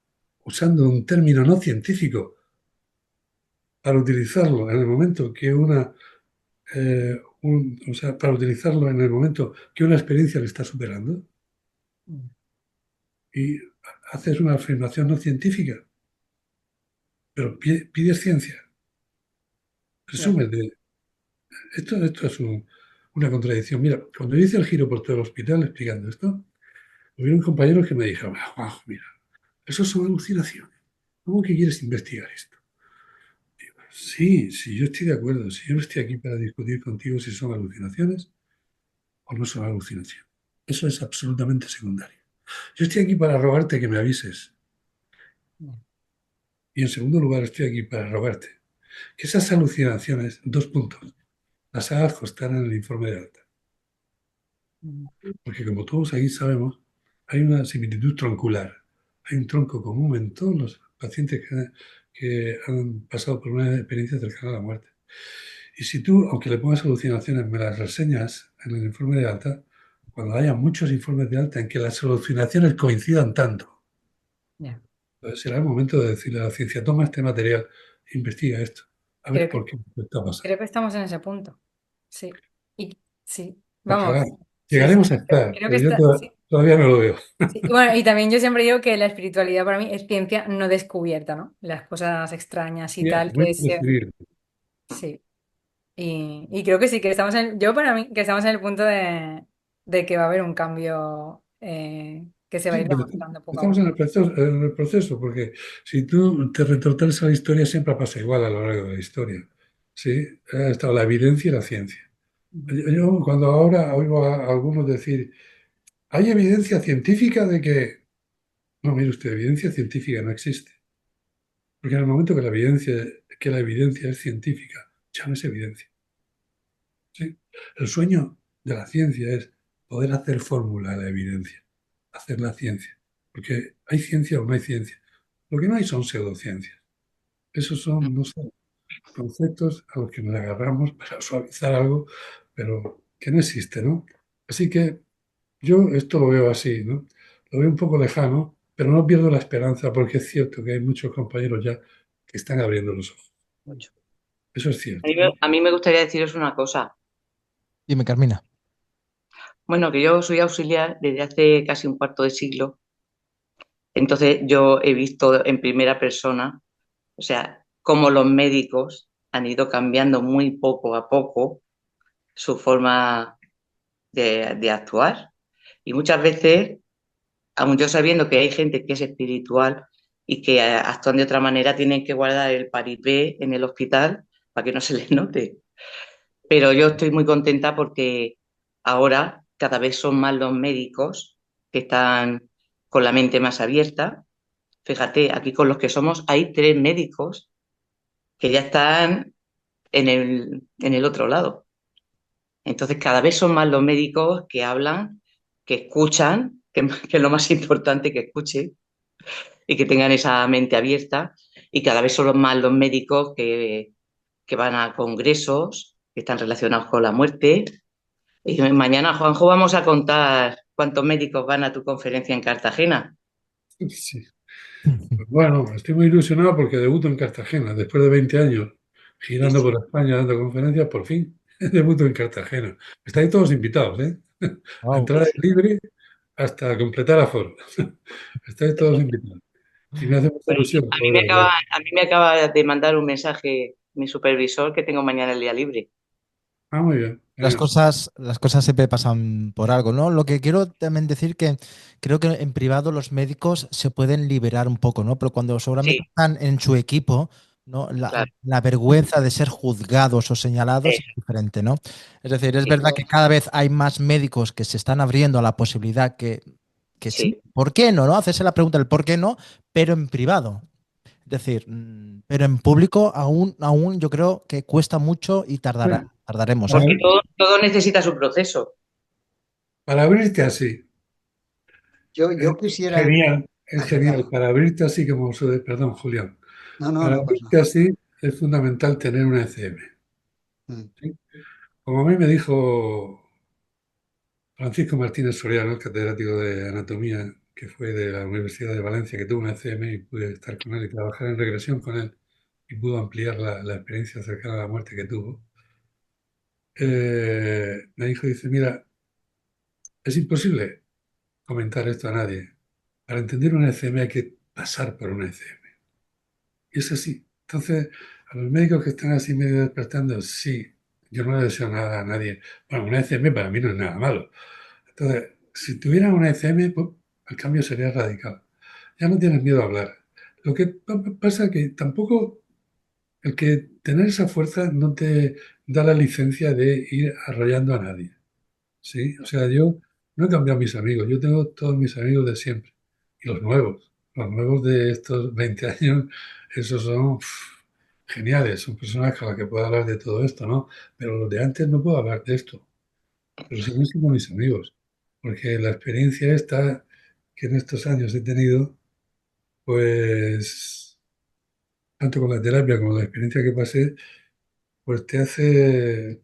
usando un término no científico para utilizarlo en el momento que o sea, para utilizarlo en el momento que una experiencia le está superando. Y haces una afirmación no científica, pero pides ciencia. Presumes de... Esto es una contradicción. Mira, cuando yo hice el giro por todo el hospital explicando esto, hubieron compañeros que me dijeron, "Ah, mira, eso son alucinaciones. ¿Cómo que quieres investigar esto?" Digo, sí, sí, yo estoy de acuerdo. Si yo no estoy aquí para discutir contigo si son alucinaciones o no son alucinaciones. Eso es absolutamente secundario. Yo estoy aquí para rogarte que me avises. Y en segundo lugar, estoy aquí para rogarte que esas alucinaciones, 2 puntos, las hagas constar en el informe de alta. Porque como todos aquí sabemos, hay una similitud troncular. Hay un tronco común en todos los pacientes que han pasado por una experiencia cercana a la muerte. Y si tú, aunque le pongas alucinaciones, me las reseñas en el informe de alta, cuando haya muchos informes de alta en que las alucinaciones coincidan tanto, entonces será el momento de decirle a la ciencia, toma este material, investiga esto, a ver Creo que, por qué está pasando. creo que estamos en ese punto. Sí. Y sí, Ojalá. vamos. Sí, Llegaremos sí. a estar, Creo que pero yo está. Sí, todavía no lo veo. sí. Y bueno, y también yo siempre digo que la espiritualidad para mí es ciencia no descubierta, ¿no? Las cosas extrañas y Bien, tal, muy que se. decidir. Sí. Y creo que sí, que estamos yo para mí, que estamos en el punto de que va a haber un cambio que se va a Sí, ir pero demostrando poco a estamos en poco. el proceso, porque si tú te retrotraes a la historia, siempre pasa igual a lo largo de la historia. ¿Sí? Ha estado la evidencia y la ciencia. Yo cuando ahora oigo a algunos decir, ¿hay evidencia científica de que... No, mire usted, evidencia científica no existe. Porque en el momento que la evidencia es científica, ya no es evidencia. ¿Sí? El sueño de la ciencia es poder hacer fórmula a la evidencia, hacer la ciencia. Porque hay ciencia o no hay ciencia. Lo que no hay son pseudociencias. Esos son, no sé, conceptos a los que nos agarramos para suavizar algo, pero que no existe, ¿no? Así que yo esto lo veo así, ¿no? Lo veo un poco lejano, pero no pierdo la esperanza porque es cierto que hay muchos compañeros ya que están abriendo los ojos. Mucho. Eso es A cierto, mí, ¿no? a mí me gustaría deciros una cosa. Dime, Carmina. Bueno, que yo soy auxiliar desde hace casi un cuarto de siglo, entonces yo he visto en primera persona, o sea, cómo los médicos han ido cambiando muy poco a poco su forma de actuar. Y muchas veces, aun yo sabiendo que hay gente que es espiritual y que actúan de otra manera, tienen que guardar el paripé en el hospital para que no se les note. Pero yo estoy muy contenta porque ahora cada vez son más los médicos que están con la mente más abierta. Fíjate, aquí con los que somos hay 3 médicos que ya están en el otro lado. Entonces cada vez son más los médicos que hablan, que escuchan, que es lo más importante, que escuchen y que tengan esa mente abierta. Y cada vez son más los médicos que van a congresos que están relacionados con la muerte. Y mañana, Juanjo, vamos a contar cuántos médicos van a tu conferencia en Cartagena. Sí. Pues bueno, estoy muy ilusionado porque debuto en Cartagena. Después de 20 años Sí, girando sí. por España dando conferencias, por fin debuto en Cartagena. Estáis todos invitados, ¿eh? La Wow. entrada es libre hasta completar aforo. Estáis todos invitados. Y me hace mucha Bueno, ilusión a mí me poderos acaba, ver. a mí me acaba de mandar un mensaje mi supervisor que tengo mañana el día libre. Ah, muy bien. Genial. Las cosas siempre pasan por algo, ¿no? Lo que quiero también decir que creo que en privado los médicos se pueden liberar un poco, ¿no? Pero cuando Sí, seguramente están en su equipo, ¿no? claro. La vergüenza de ser juzgados o señalados es Eso, diferente, ¿no? Es decir, es verdad eso, que cada vez hay más médicos que se están abriendo a la posibilidad que sí, sí. ¿por qué no? ¿No? Hacerse la pregunta del por qué no, pero en privado. Es decir, pero en público aún yo creo que cuesta mucho y Bueno, tardaremos, para, ¿eh? Porque todo necesita su proceso. para abrirte así, Yo quisiera. es Ah, genial. perdona. Para abrirte así como perdón, Julián. No, no, Para no pasa abrirte nada. así es fundamental tener una ECM. Mm. ¿Sí? Como a mí me dijo Francisco Martínez Soriano, catedrático de anatomía, que fue de la Universidad de Valencia, que tuvo una ECM y pude estar con él y trabajar en regresión con él y pudo ampliar la experiencia cercana a la muerte que tuvo. Me dijo, dice, mira, es imposible comentar esto a nadie. Para entender una ECM hay que pasar por una ECM. Y es así. Entonces, a los médicos que están así medio despertando, sí, yo no le deseo nada a nadie. Bueno, una ECM para mí no es nada malo. Entonces, si tuvieran una ECM, pues, el cambio sería radical. Ya no tienes miedo a hablar. Lo que pasa es que tampoco el que tener esa fuerza no te da la licencia de ir arrollando a nadie. ¿Sí? O sea, yo no he cambiado mis amigos, yo tengo todos mis amigos de siempre. Y los nuevos de estos 20 años, esos son geniales, son personas con las que puedo hablar de todo esto, ¿no? Pero los de antes no puedo hablar de esto, pero siguen siendo mis amigos, porque la experiencia esta que en estos años he tenido, pues, tanto con la terapia como la experiencia que pasé, pues te hace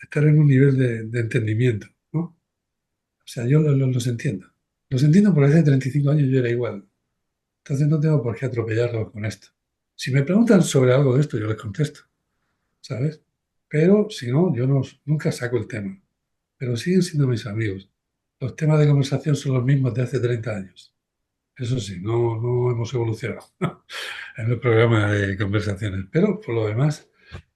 estar en un nivel de entendimiento, ¿no? O sea, yo los entiendo. Los entiendo porque hace 35 años yo era igual. Entonces no tengo por qué atropellarlos con esto. Si me preguntan sobre algo de esto, yo les contesto, ¿sabes? Pero si no, yo nunca saco el tema. Pero siguen siendo mis amigos. Los temas de conversación son los mismos de hace 30 años. Eso sí, no hemos evolucionado en el programa de conversaciones. Pero por lo demás,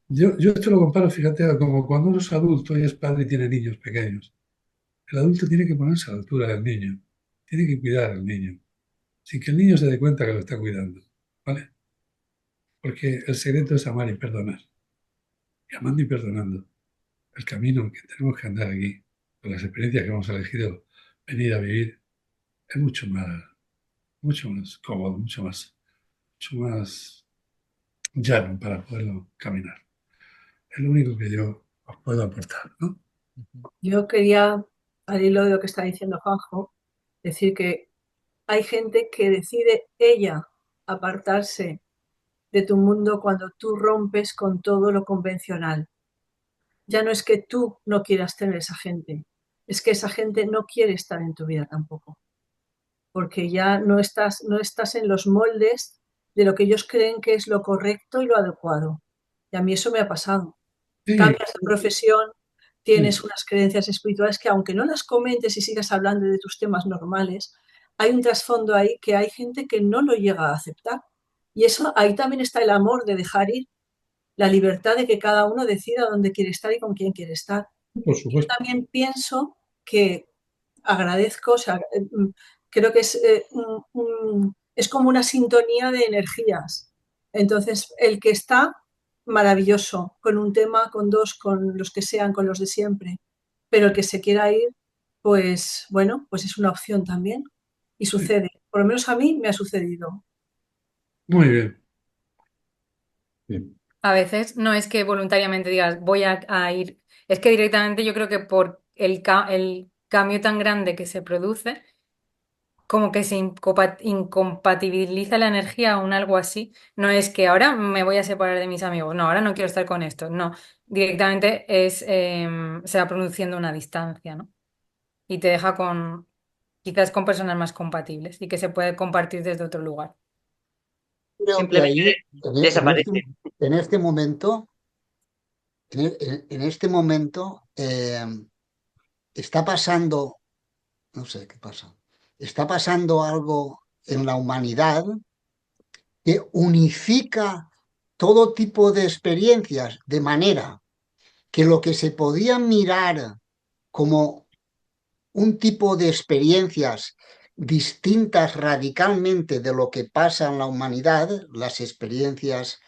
yo esto lo comparo, fíjate, como cuando uno es adulto y es padre y tiene niños pequeños. El adulto tiene que ponerse a la altura del niño, tiene que cuidar al niño, sin que el niño se dé cuenta que lo está cuidando, ¿vale? Porque el secreto es amar y perdonar, y amando y perdonando. El camino que tenemos que andar aquí, con las experiencias que hemos elegido venir a vivir, es mucho más cómodo, mucho más llano para poderlo caminar. Es lo único que yo os puedo aportar, ¿no? Yo quería, al hilo de lo que está diciendo Juanjo, decir que hay gente que decide ella apartarse de tu mundo cuando tú rompes con todo lo convencional. Ya no es que tú no quieras tener esa gente, es que esa gente no quiere estar en tu vida tampoco, porque ya no estás en los moldes de lo que ellos creen que es lo correcto y lo adecuado. Y a mí eso me ha pasado. Sí, Cambias de profesión, sí, tienes unas creencias espirituales que aunque no las comentes y sigas hablando de tus temas normales, hay un trasfondo ahí que hay gente que no lo llega a aceptar. Y eso ahí también está el amor de dejar ir, la libertad de que cada uno decida dónde quiere estar y con quién quiere estar. por Yo supuesto. también pienso que agradezco, o sea, creo que es como una sintonía de energías. Entonces, el que está, maravilloso, con un tema, con dos, con los que sean, con los de siempre. Pero el que se quiera ir, pues bueno, pues es una opción también. Y Sí, sucede. Por lo menos a mí me ha sucedido. muy bien. Sí. A veces no es que voluntariamente digas voy a ir, es que directamente yo creo que por el cambio tan grande que se produce, como que se incompatibiliza la energía o un algo así. No es que ahora me voy a separar de mis amigos, no, ahora no quiero estar con estos, no. Directamente se va produciendo una distancia, ¿no? Y te deja quizás con personas más compatibles y que se puede compartir desde otro lugar. Creo que Simplemente ahí, desaparece. en este momento, en este momento está pasando, no sé qué pasa, está pasando algo en la humanidad que unifica todo tipo de experiencias, de manera que lo que se podía mirar como un tipo de experiencias distintas radicalmente de lo que pasa en la humanidad, las experiencias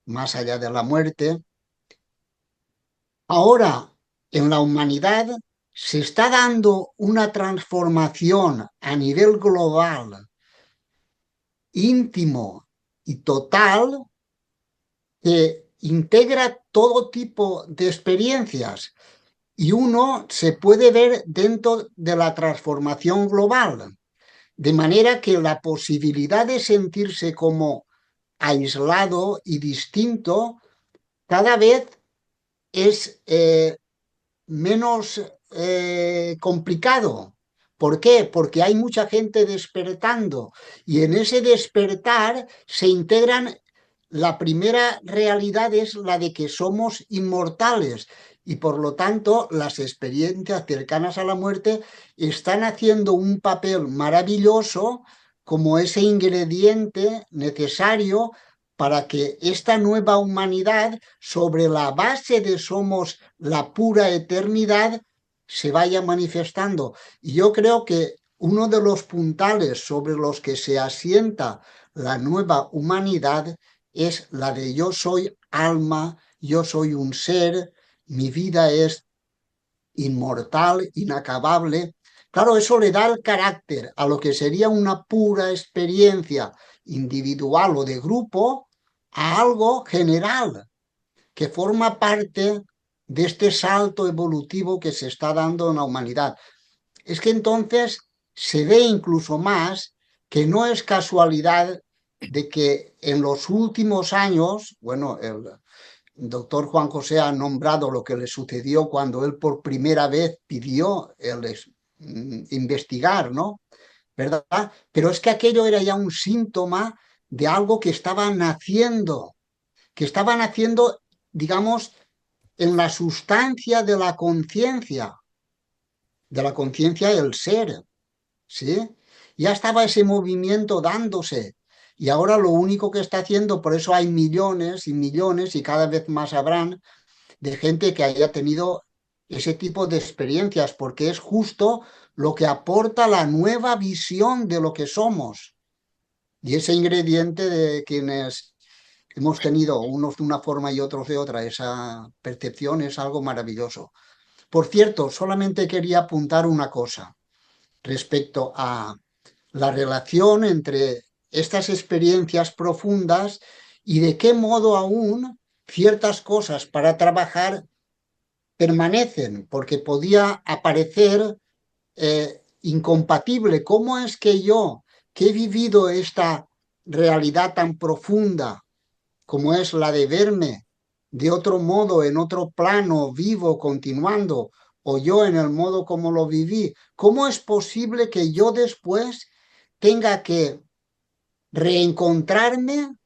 más allá de la muerte, ahora en la humanidad se está dando una transformación a nivel global, íntimo y total, que integra todo tipo de experiencias y uno se puede ver dentro de la transformación global, de manera que la posibilidad de sentirse como aislado y distinto cada vez es menos complicado. ¿Por qué? Porque hay mucha gente despertando y en ese despertar se integran. La primera realidad es la de que somos inmortales y por lo tanto las experiencias cercanas a la muerte están haciendo un papel maravilloso como ese ingrediente necesario para que esta nueva humanidad, sobre la base de somos la pura eternidad, se vaya manifestando. Y yo creo que uno de los puntales sobre los que se asienta la nueva humanidad es la de yo soy alma, yo soy un ser, mi vida es inmortal, inacabable. Claro, eso le da el carácter a lo que sería una pura experiencia individual o de grupo a algo general que forma parte de este salto evolutivo que se está dando en la humanidad. Es que entonces se ve incluso más que no es casualidad de que en los últimos años, bueno, el doctor Juan José ha nombrado lo que le sucedió cuando él por primera vez pidió investigar, ¿no? ¿Verdad? Pero es que aquello era ya un síntoma de algo que estaba naciendo, digamos, en la sustancia de la conciencia del ser, ¿sí? Ya estaba ese movimiento dándose y ahora lo único que está haciendo, por eso hay millones y millones y cada vez más habrán de gente que haya tenido ese tipo de experiencias, porque es justo lo que aporta la nueva visión de lo que somos y ese ingrediente de quienes hemos tenido unos de una forma y otros de otra, esa percepción es algo maravilloso. Por cierto, solamente quería apuntar una cosa respecto a la relación entre estas experiencias profundas y de qué modo aún ciertas cosas para trabajar permanecen, porque podía aparecer incompatible. ¿Cómo es que yo, que he vivido esta realidad tan profunda como es la de verme de otro modo, en otro plano, vivo, continuando, o yo en el modo como lo viví, cómo es posible que yo después tenga que reencontrarme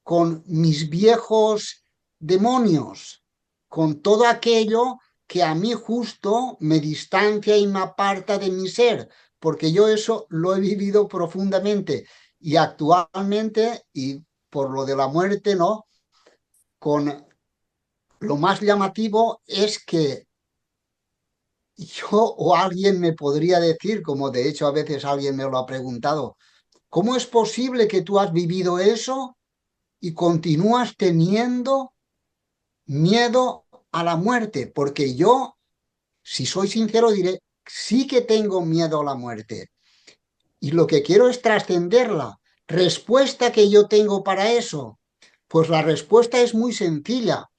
con mis viejos demonios, con todo aquello que a mí justo me distancia y me aparta de mi ser, porque yo eso lo he vivido profundamente y actualmente, y por lo de la muerte, ¿no? Con lo más llamativo es que yo o alguien me podría decir, como de hecho a veces alguien me lo ha preguntado, ¿cómo es posible que tú has vivido eso y continúas teniendo miedo a la muerte? Porque yo, si soy sincero, diré, sí que tengo miedo a la muerte. Y lo que quiero es trascenderla. ¿Respuesta que yo tengo para eso? Pues la respuesta es muy sencilla.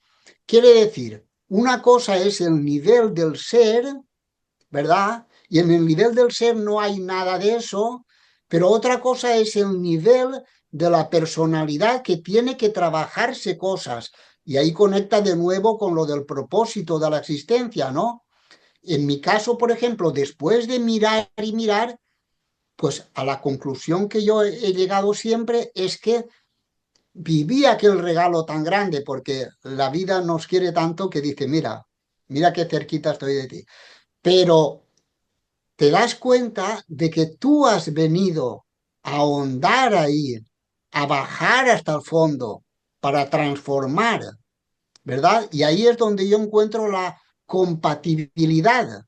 Quiere decir, una cosa es el nivel del ser, ¿verdad? Y en el nivel del ser no hay nada de eso, pero otra cosa es el nivel de la personalidad que tiene que trabajarse cosas. Y ahí conecta de nuevo con lo del propósito de la existencia, ¿no? En mi caso, por ejemplo, después de mirar y mirar, pues a la conclusión que yo he llegado siempre es que viví aquel regalo tan grande, porque la vida nos quiere tanto que dice, mira, mira qué cerquita estoy de ti. Pero te das cuenta de que tú has venido a ahondar ahí, a bajar hasta el fondo para transformar, ¿verdad? Y ahí es donde yo encuentro la compatibilidad,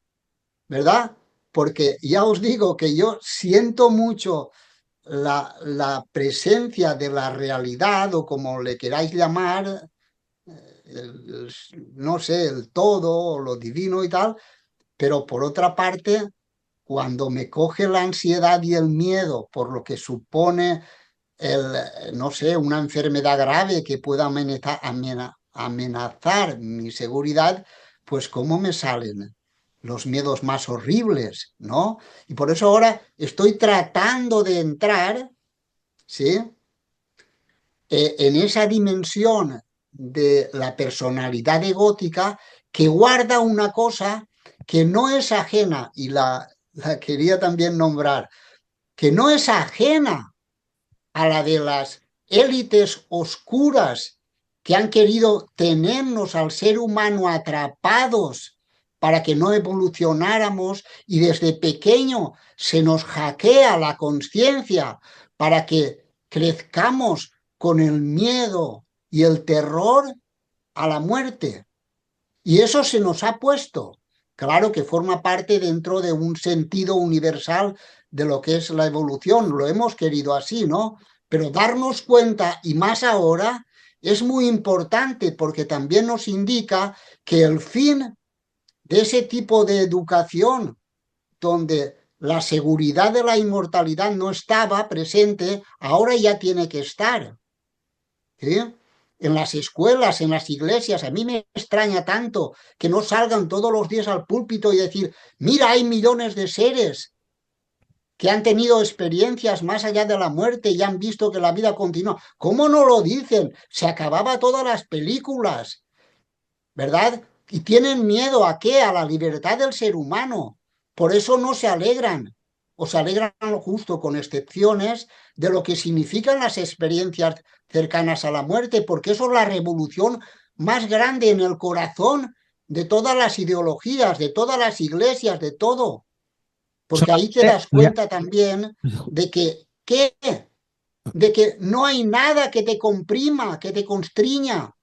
¿verdad? Porque ya os digo que yo siento mucho la presencia de la realidad o como le queráis llamar, no sé, el todo o lo divino y tal, pero por otra parte, cuando me coge la ansiedad y el miedo por lo que supone no sé, una enfermedad grave que pueda amenazar mi seguridad, pues cómo me salen los miedos más horribles, ¿no? Y por eso ahora estoy tratando de entrar, ¿sí? En esa dimensión de la personalidad egótica que guarda una cosa que no es ajena, y la quería también nombrar, que no es ajena a la de las élites oscuras que han querido tenernos al ser humano atrapados para que no evolucionáramos, y desde pequeño se nos hackea la conciencia para que crezcamos con el miedo y el terror a la muerte. Y eso se nos ha puesto. Claro que forma parte dentro de un sentido universal de lo que es la evolución. Lo hemos querido así, ¿no? Pero darnos cuenta, y más ahora, es muy importante porque también nos indica que el fin de ese tipo de educación, donde la seguridad de la inmortalidad no estaba presente, ahora ya tiene que estar. ¿Sí? En las escuelas, en las iglesias, a mí me extraña tanto que no salgan todos los días al púlpito y decir, mira, hay millones de seres que han tenido experiencias más allá de la muerte y han visto que la vida continúa. ¿Cómo no lo dicen? Se acababa todas las películas, ¿verdad? Y tienen miedo ¿a qué? A la libertad del ser humano. Por eso no se alegran, o se alegran lo justo, con excepciones de lo que significan las experiencias cercanas a la muerte, porque eso es la revolución más grande en el corazón de todas las ideologías, de todas las iglesias, de todo. Porque ahí te das cuenta también de que, ¿qué? De que no hay nada que te comprima, que te constriña,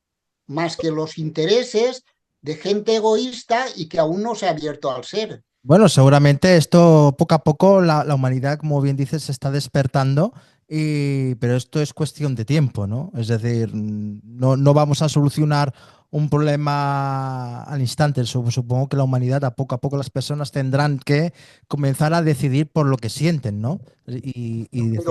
más que los intereses de gente egoísta y que aún no se ha abierto al ser. Bueno, seguramente esto poco a poco la humanidad, como bien dices, se está despertando, pero esto es cuestión de tiempo, ¿no? Es decir, no vamos a solucionar un problema al instante. Supongo que la humanidad, a poco las personas tendrán que comenzar a decidir por lo que sienten, ¿no? Y decidir.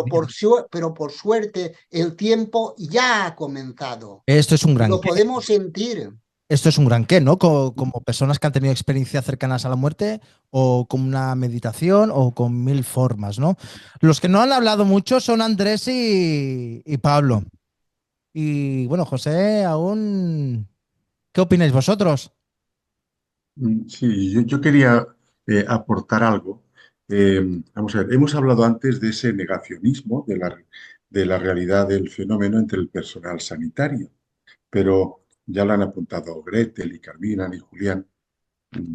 Pero por suerte el tiempo ya ha comenzado. Esto es un gran Lo qué. podemos sentir. Esto es un gran qué, ¿no? Como personas que han tenido experiencias cercanas a la muerte, o con una meditación, o con mil formas, ¿no? Los que no han hablado mucho son Andrés y Pablo. Y bueno, José, aún, ¿qué opináis vosotros? Sí, yo quería aportar algo. Vamos a ver, hemos hablado antes de ese negacionismo de la realidad del fenómeno entre el personal sanitario, pero ya lo han apuntado Gretel y Carmina y Julián.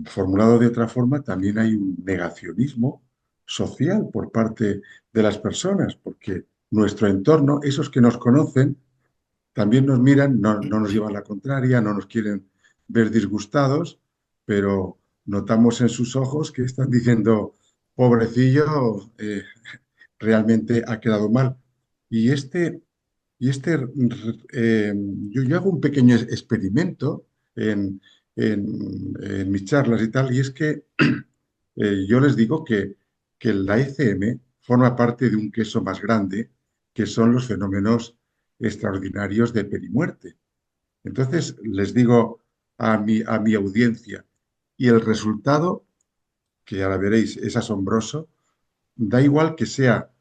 Formulado de otra forma, también hay un negacionismo social por parte de las personas, porque nuestro entorno, esos que nos conocen, también nos miran, no nos llevan la contraria, no nos quieren ver disgustados, pero notamos en sus ojos que están diciendo, pobrecillo, realmente ha quedado mal. Y y este yo hago un pequeño experimento en mis charlas y tal, y es que yo les digo que la ECM forma parte de un queso más grande, que son los fenómenos extraordinarios de perimuerte. Entonces les digo a mi audiencia, y el resultado, que ya la veréis, es asombroso. Da igual que sea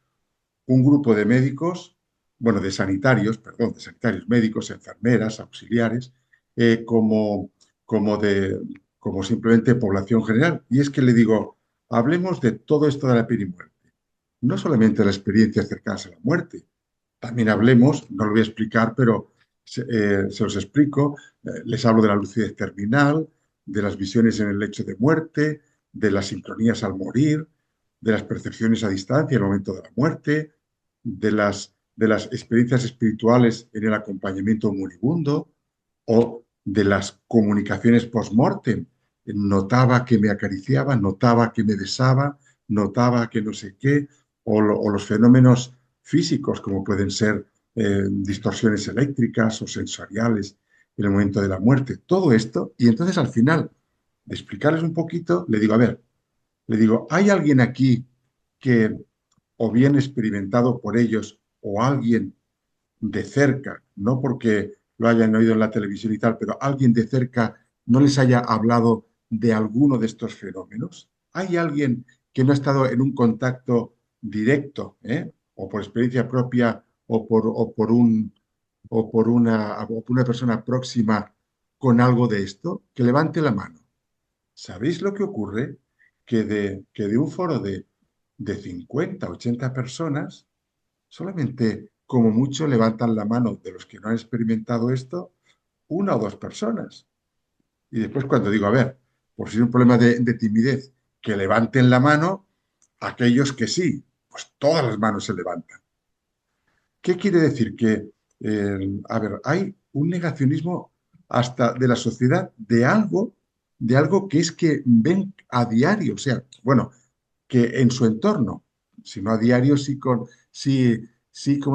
un grupo de médicos, bueno, de sanitarios, perdón, de sanitarios, médicos, enfermeras, auxiliares, como, como, de, como simplemente población general. Y es que le digo, hablemos de todo esto de la perimuerte. No solamente las experiencias cercanas a la muerte, también hablemos, no lo voy a explicar, pero se los explico, les hablo de la lucidez terminal, de las visiones en el lecho de muerte, de las sincronías al morir, de las percepciones a distancia en el momento de la muerte, de las experiencias espirituales en el acompañamiento moribundo o de las comunicaciones post-mortem. Notaba que me acariciaba, notaba que me besaba, notaba que no sé qué, o los fenómenos físicos como pueden ser distorsiones eléctricas o sensoriales en el momento de la muerte. Todo esto, y entonces al final de explicarles un poquito, le digo, a ver, le digo, ¿hay alguien aquí que o bien experimentado por ellos o alguien de cerca, no porque lo hayan oído en la televisión y tal, pero alguien de cerca no les haya hablado de alguno de estos fenómenos? ¿Hay alguien que no ha estado en un contacto directo, o por experiencia propia o por una persona próxima con algo de esto? Que levante la mano. ¿Sabéis lo que ocurre? Que de un foro de 50, 80 personas, solamente como mucho levantan la mano de los que no han experimentado esto, una o dos personas. Y después cuando digo, a ver, por si es un problema de timidez, que levanten la mano aquellos que sí, pues todas las manos se levantan. ¿Qué quiere decir? A ver, hay un negacionismo hasta de la sociedad de algo que es que ven a diario, o sea, bueno, que en su entorno, si no a diario, sí, como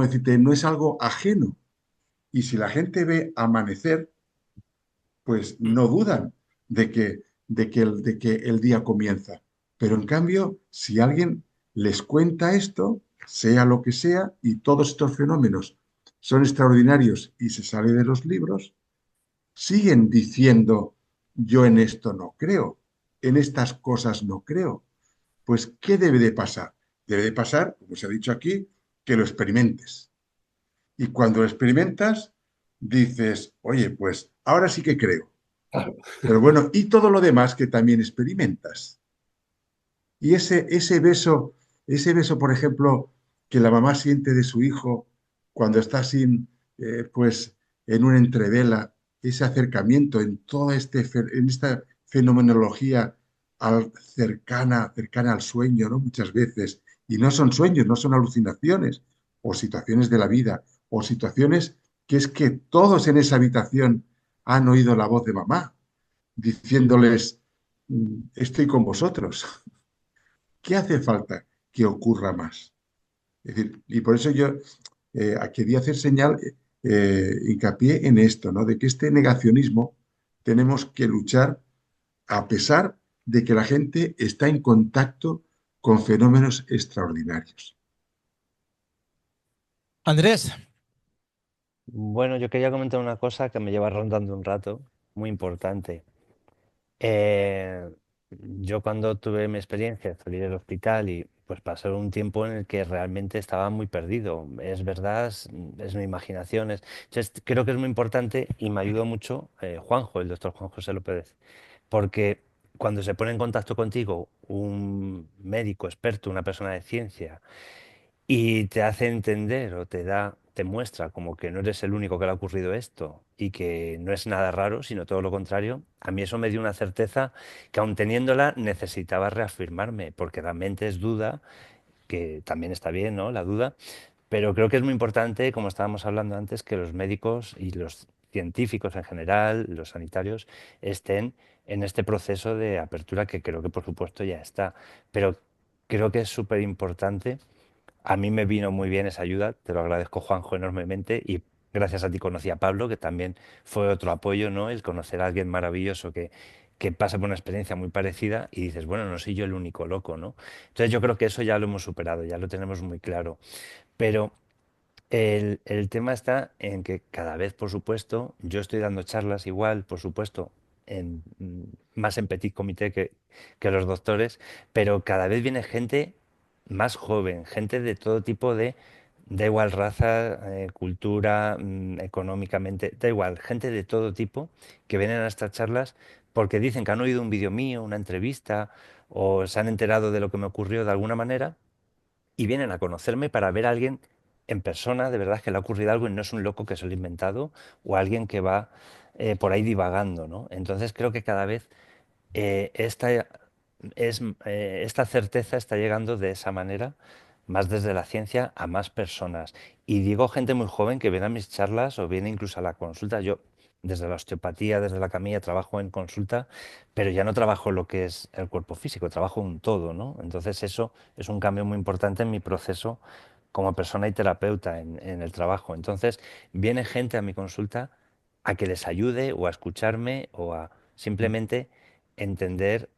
decirte, no es algo ajeno. Y si la gente ve amanecer, pues no dudan de que el día comienza. Pero en cambio, si alguien les cuenta esto, sea lo que sea, y todos estos fenómenos son extraordinarios y se sale de los libros, siguen diciendo, yo en esto no creo, en estas cosas no creo. Pues, ¿qué debe de pasar? Debe de pasar, como se ha dicho aquí, que lo experimentes. Y cuando lo experimentas, dices, oye, pues ahora sí que creo. Claro. Pero bueno, y todo lo demás que también experimentas. Y ese beso, por ejemplo, que la mamá siente de su hijo cuando está pues, en una entrevela, ese acercamiento en en esta fenomenología cercana al sueño, ¿no? Muchas veces. Y no son sueños, no son alucinaciones o situaciones de la vida, o situaciones que es que todos en esa habitación han oído la voz de mamá diciéndoles, estoy con vosotros. ¿Qué hace falta que ocurra más? Es decir, y por eso yo quería hacer hincapié en esto, ¿no? De que este negacionismo tenemos que luchar a pesar de que la gente está en contacto con fenómenos extraordinarios. Andrés, Bueno, yo quería comentar una cosa que me lleva rondando un rato, muy importante. Eh, yo cuando tuve mi experiencia, salí del hospital y pues pasé un tiempo en el que realmente estaba muy perdido. Es verdad, es mi imaginación. Entonces, creo que es muy importante y me ayudó mucho Juanjo, el doctor Juan José López, porque cuando se pone en contacto contigo un médico experto, una persona de ciencia, y te hace entender o te muestra como que no eres el único que le ha ocurrido esto y que no es nada raro, sino todo lo contrario, a mí eso me dio una certeza que aun teniéndola necesitaba reafirmarme, porque realmente es duda, que también está bien, ¿no? La duda, pero creo que es muy importante, como estábamos hablando antes, que los médicos y los científicos en general, los sanitarios, estén en este proceso de apertura que creo que por supuesto ya está, pero creo que es súper importante. A mí me vino muy bien esa ayuda, te lo agradezco, Juanjo, enormemente, y gracias a ti conocí a Pablo, que también fue otro apoyo, ¿no? El conocer a alguien maravilloso que pasa por una experiencia muy parecida y dices, bueno, no soy yo el único loco, ¿no? Entonces yo creo que eso ya lo hemos superado, ya lo tenemos muy claro. Pero el tema está en que cada vez, por supuesto, yo estoy dando charlas igual, por supuesto, más en petit comité que los doctores, pero cada vez viene gente más joven, gente de todo tipo da igual raza, cultura, económicamente, da igual, gente de todo tipo que vienen a estas charlas porque dicen que han oído un vídeo mío, una entrevista, o se han enterado de lo que me ocurrió de alguna manera y vienen a conocerme para ver a alguien en persona, de verdad que le ha ocurrido algo y no es un loco que se lo ha inventado o alguien que va por ahí divagando, ¿no? Entonces creo que cada vez esta certeza está llegando de esa manera, más desde la ciencia a más personas. Y digo gente muy joven que viene a mis charlas o viene incluso a la consulta. Yo, desde la osteopatía, desde la camilla, trabajo en consulta, pero ya no trabajo lo que es el cuerpo físico, trabajo un todo, ¿no? Entonces eso es un cambio muy importante en mi proceso como persona y terapeuta en el trabajo. Entonces viene gente a mi consulta a que les ayude o a escucharme o a simplemente entender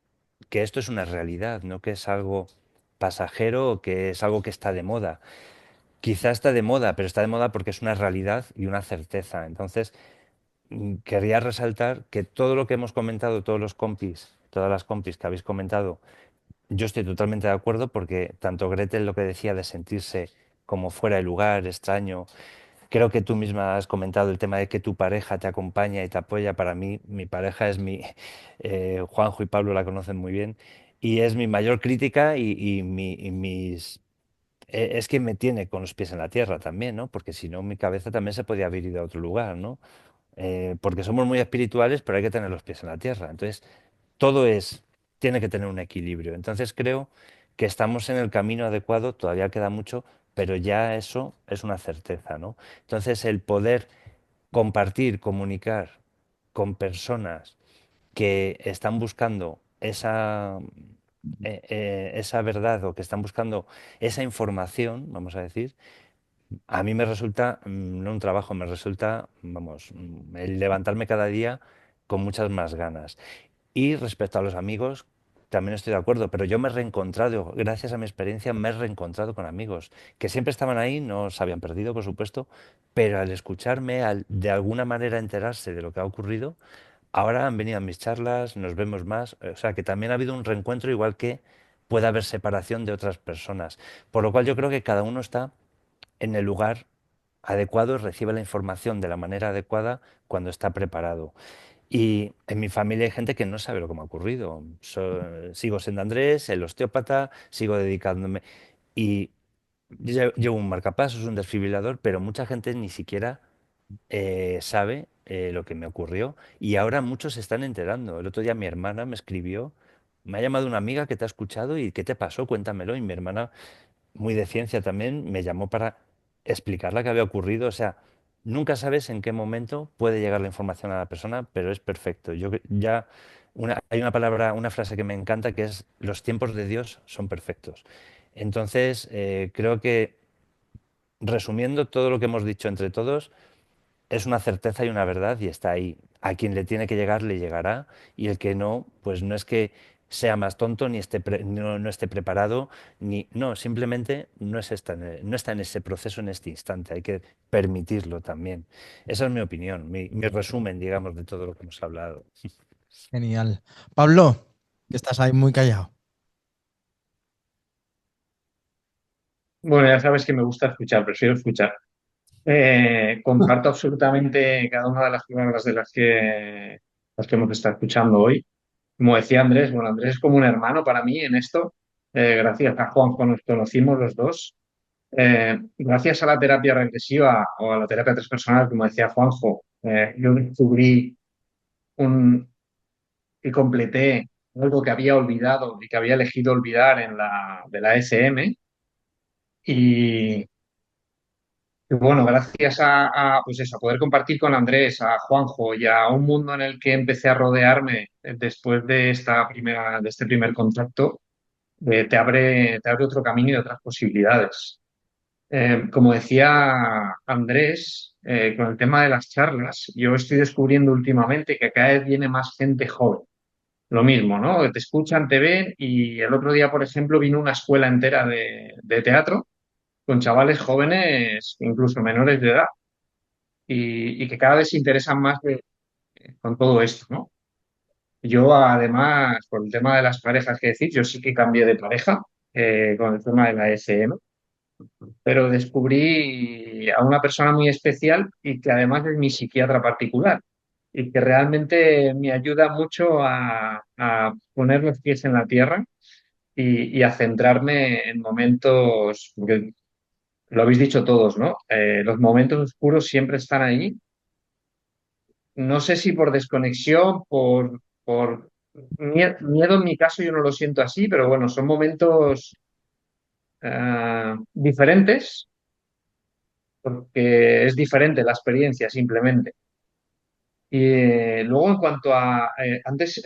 que esto es una realidad, no que es algo pasajero o que es algo que está de moda. Quizá está de moda, pero está de moda porque es una realidad y una certeza. Entonces, querría resaltar que todo lo que hemos comentado, todos los compis, todas las compis que habéis comentado, yo estoy totalmente de acuerdo porque tanto Gretel lo que decía de sentirse como fuera de lugar, extraño, Creo que tú misma has comentado el tema de que tu pareja te acompaña y te apoya. Para mí, mi pareja es Juanjo y Pablo la conocen muy bien, y es mi mayor crítica y mis... Es que me tiene con los pies en la tierra también, ¿no? Porque si no, mi cabeza también se podía haber ido a otro lugar, ¿no? Porque somos muy espirituales, pero hay que tener los pies en la tierra. Entonces, todo tiene que tener un equilibrio. Entonces creo que estamos en el camino adecuado, todavía queda mucho, pero ya eso es una certeza, ¿no? Entonces el poder compartir, comunicar con personas que están buscando esa verdad, o que están buscando esa información, vamos a decir, a mí me resulta, no un trabajo, me resulta, vamos, el levantarme cada día con muchas más ganas. Y respecto a los amigos, también estoy de acuerdo, pero yo me he reencontrado, gracias a mi experiencia, me he reencontrado con amigos que siempre estaban ahí, no se habían perdido, por supuesto, pero al escucharme, al de alguna manera enterarse de lo que ha ocurrido, ahora han venido a mis charlas, nos vemos más, o sea que también ha habido un reencuentro, igual que puede haber separación de otras personas. Por lo cual yo creo que cada uno está en el lugar adecuado y recibe la información de la manera adecuada cuando está preparado. Y en mi familia hay gente que no sabe lo que me ha ocurrido. Sigo siendo Andrés, el osteópata, sigo dedicándome. Y llevo un marcapasos, un desfibrilador, pero mucha gente ni siquiera sabe lo que me ocurrió. Y ahora muchos se están enterando. El otro día mi hermana me escribió, me ha llamado una amiga que te ha escuchado y ¿qué te pasó? Cuéntamelo. Y mi hermana, muy de ciencia también, me llamó para explicar lo que había ocurrido. O sea, nunca sabes en qué momento puede llegar la información a la persona, pero es perfecto. Hay una palabra, una frase que me encanta, que es: los tiempos de Dios son perfectos. Entonces, creo que, resumiendo todo lo que hemos dicho entre todos, es una certeza y una verdad, y está ahí. A quien le tiene que llegar, le llegará, y el que no, pues no es que sea más tonto, ni no esté preparado, no, simplemente no está en ese proceso en este instante. Hay que permitirlo también. Esa es mi opinión, mi resumen, digamos, de todo lo que hemos hablado. Genial. Pablo, que estás ahí muy callado. Bueno, ya sabes que me gusta escuchar, prefiero escuchar. Comparto absolutamente cada una de las palabras de las que hemos estado escuchando hoy. Como decía Andrés, bueno, Andrés es como un hermano para mí en esto. Gracias a Juanjo nos conocimos los dos. Gracias a la terapia regresiva o a la terapia transpersonal, como decía Juanjo, yo descubrí un, y completé algo que había olvidado y que había elegido olvidar de la SM. Y, y bueno, gracias pues eso, a poder compartir con Andrés, a Juanjo y a un mundo en el que empecé a rodearme después de de este primer contacto, te abre otro camino y otras posibilidades. Como decía Andrés, con el tema de las charlas, yo estoy descubriendo últimamente que cada vez viene más gente joven. Lo mismo, ¿no? Te escuchan, te ven, y el otro día, por ejemplo, vino una escuela entera de teatro con chavales jóvenes, incluso menores de edad, y que cada vez se interesan más con todo esto, ¿no? Yo, además, por el tema de las parejas que decís, yo sí que cambié de pareja con el tema de la SM, pero descubrí a una persona muy especial y que además es mi psiquiatra particular y que realmente me ayuda mucho a poner los pies en la tierra y a centrarme en momentos, porque lo habéis dicho todos, ¿no? Los momentos oscuros siempre están ahí. No sé si por desconexión, por miedo en mi caso yo no lo siento así, pero bueno, son momentos diferentes porque es diferente la experiencia simplemente. Y luego en cuanto a, antes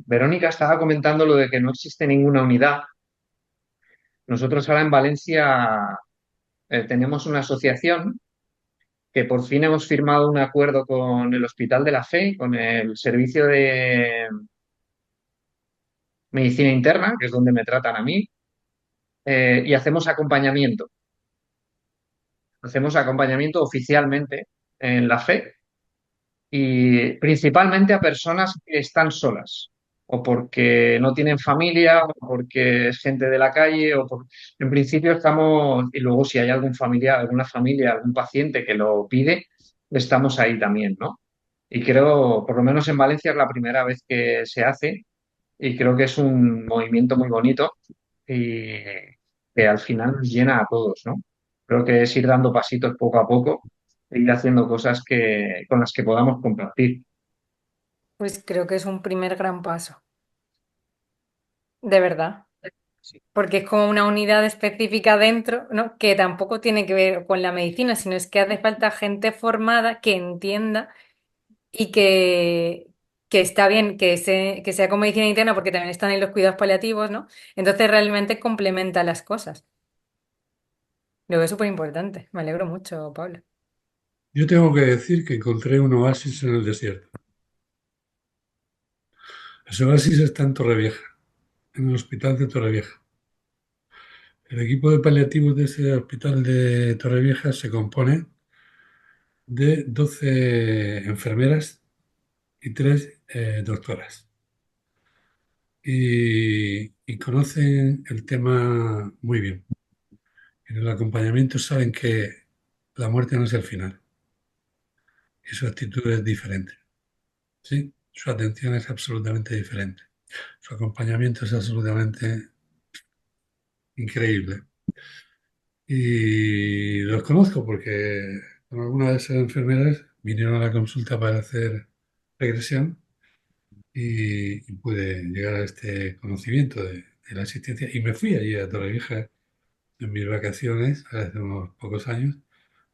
Verónica estaba comentando lo de que no existe ninguna unidad. Nosotros ahora en Valencia tenemos una asociación que por fin hemos firmado un acuerdo con el Hospital de la Fe, con el Servicio de Medicina Interna, que es donde me tratan a mí, y hacemos acompañamiento. Hacemos acompañamiento oficialmente en la fe y principalmente a personas que están solas. o porque no tienen familia, o porque es gente de la calle, en principio estamos, y luego si hay algún familiar, alguna familia, algún paciente que lo pide, estamos ahí también, ¿no? Y creo, por lo menos en Valencia es la primera vez que se hace y creo que es un movimiento muy bonito y que al final nos llena a todos, ¿no? Creo que es ir dando pasitos poco a poco e ir haciendo cosas con las que podamos compartir. Pues creo que es un primer gran paso, de verdad. Porque es como una unidad específica dentro, ¿no? Que tampoco tiene que ver con la medicina, sino es que hace falta gente formada que entienda y que está bien que sea con medicina interna porque también están en los cuidados paliativos, ¿no? Entonces realmente complementa las cosas. Lo veo súper importante. Me alegro mucho, Pablo. Yo tengo que decir que encontré un oasis en el desierto. Ese oasis está en Torrevieja, en el hospital de Torrevieja. El equipo de paliativos de ese hospital de Torrevieja se compone de 12 enfermeras y 3 doctoras. Y conocen el tema muy bien. En el acompañamiento saben que la muerte no es el final y su actitud es diferente. ¿Sí? Su atención es absolutamente diferente. Su acompañamiento es absolutamente increíble. Y los conozco porque con alguna de esas enfermeras vinieron a la consulta para hacer regresión y pude llegar a este conocimiento de la asistencia. Y me fui allí a Torrevieja en mis vacaciones hace unos pocos años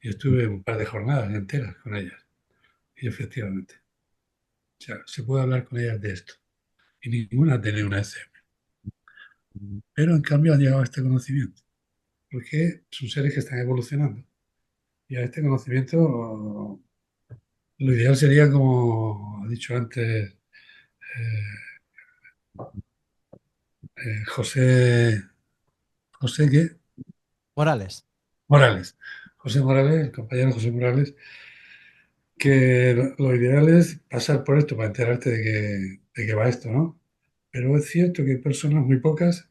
y estuve un par de jornadas enteras con ellas. Y efectivamente, o sea, se puede hablar con ellas de esto. Y ninguna tiene una ECM. Pero en cambio han llegado a este conocimiento, porque son seres que están evolucionando. Y a este conocimiento lo ideal sería, como ha dicho antes José, José ¿qué? Morales. Morales. José Morales, el compañero José Morales, que lo ideal es pasar por esto para enterarte de que va esto, ¿no? Pero es cierto que hay personas muy pocas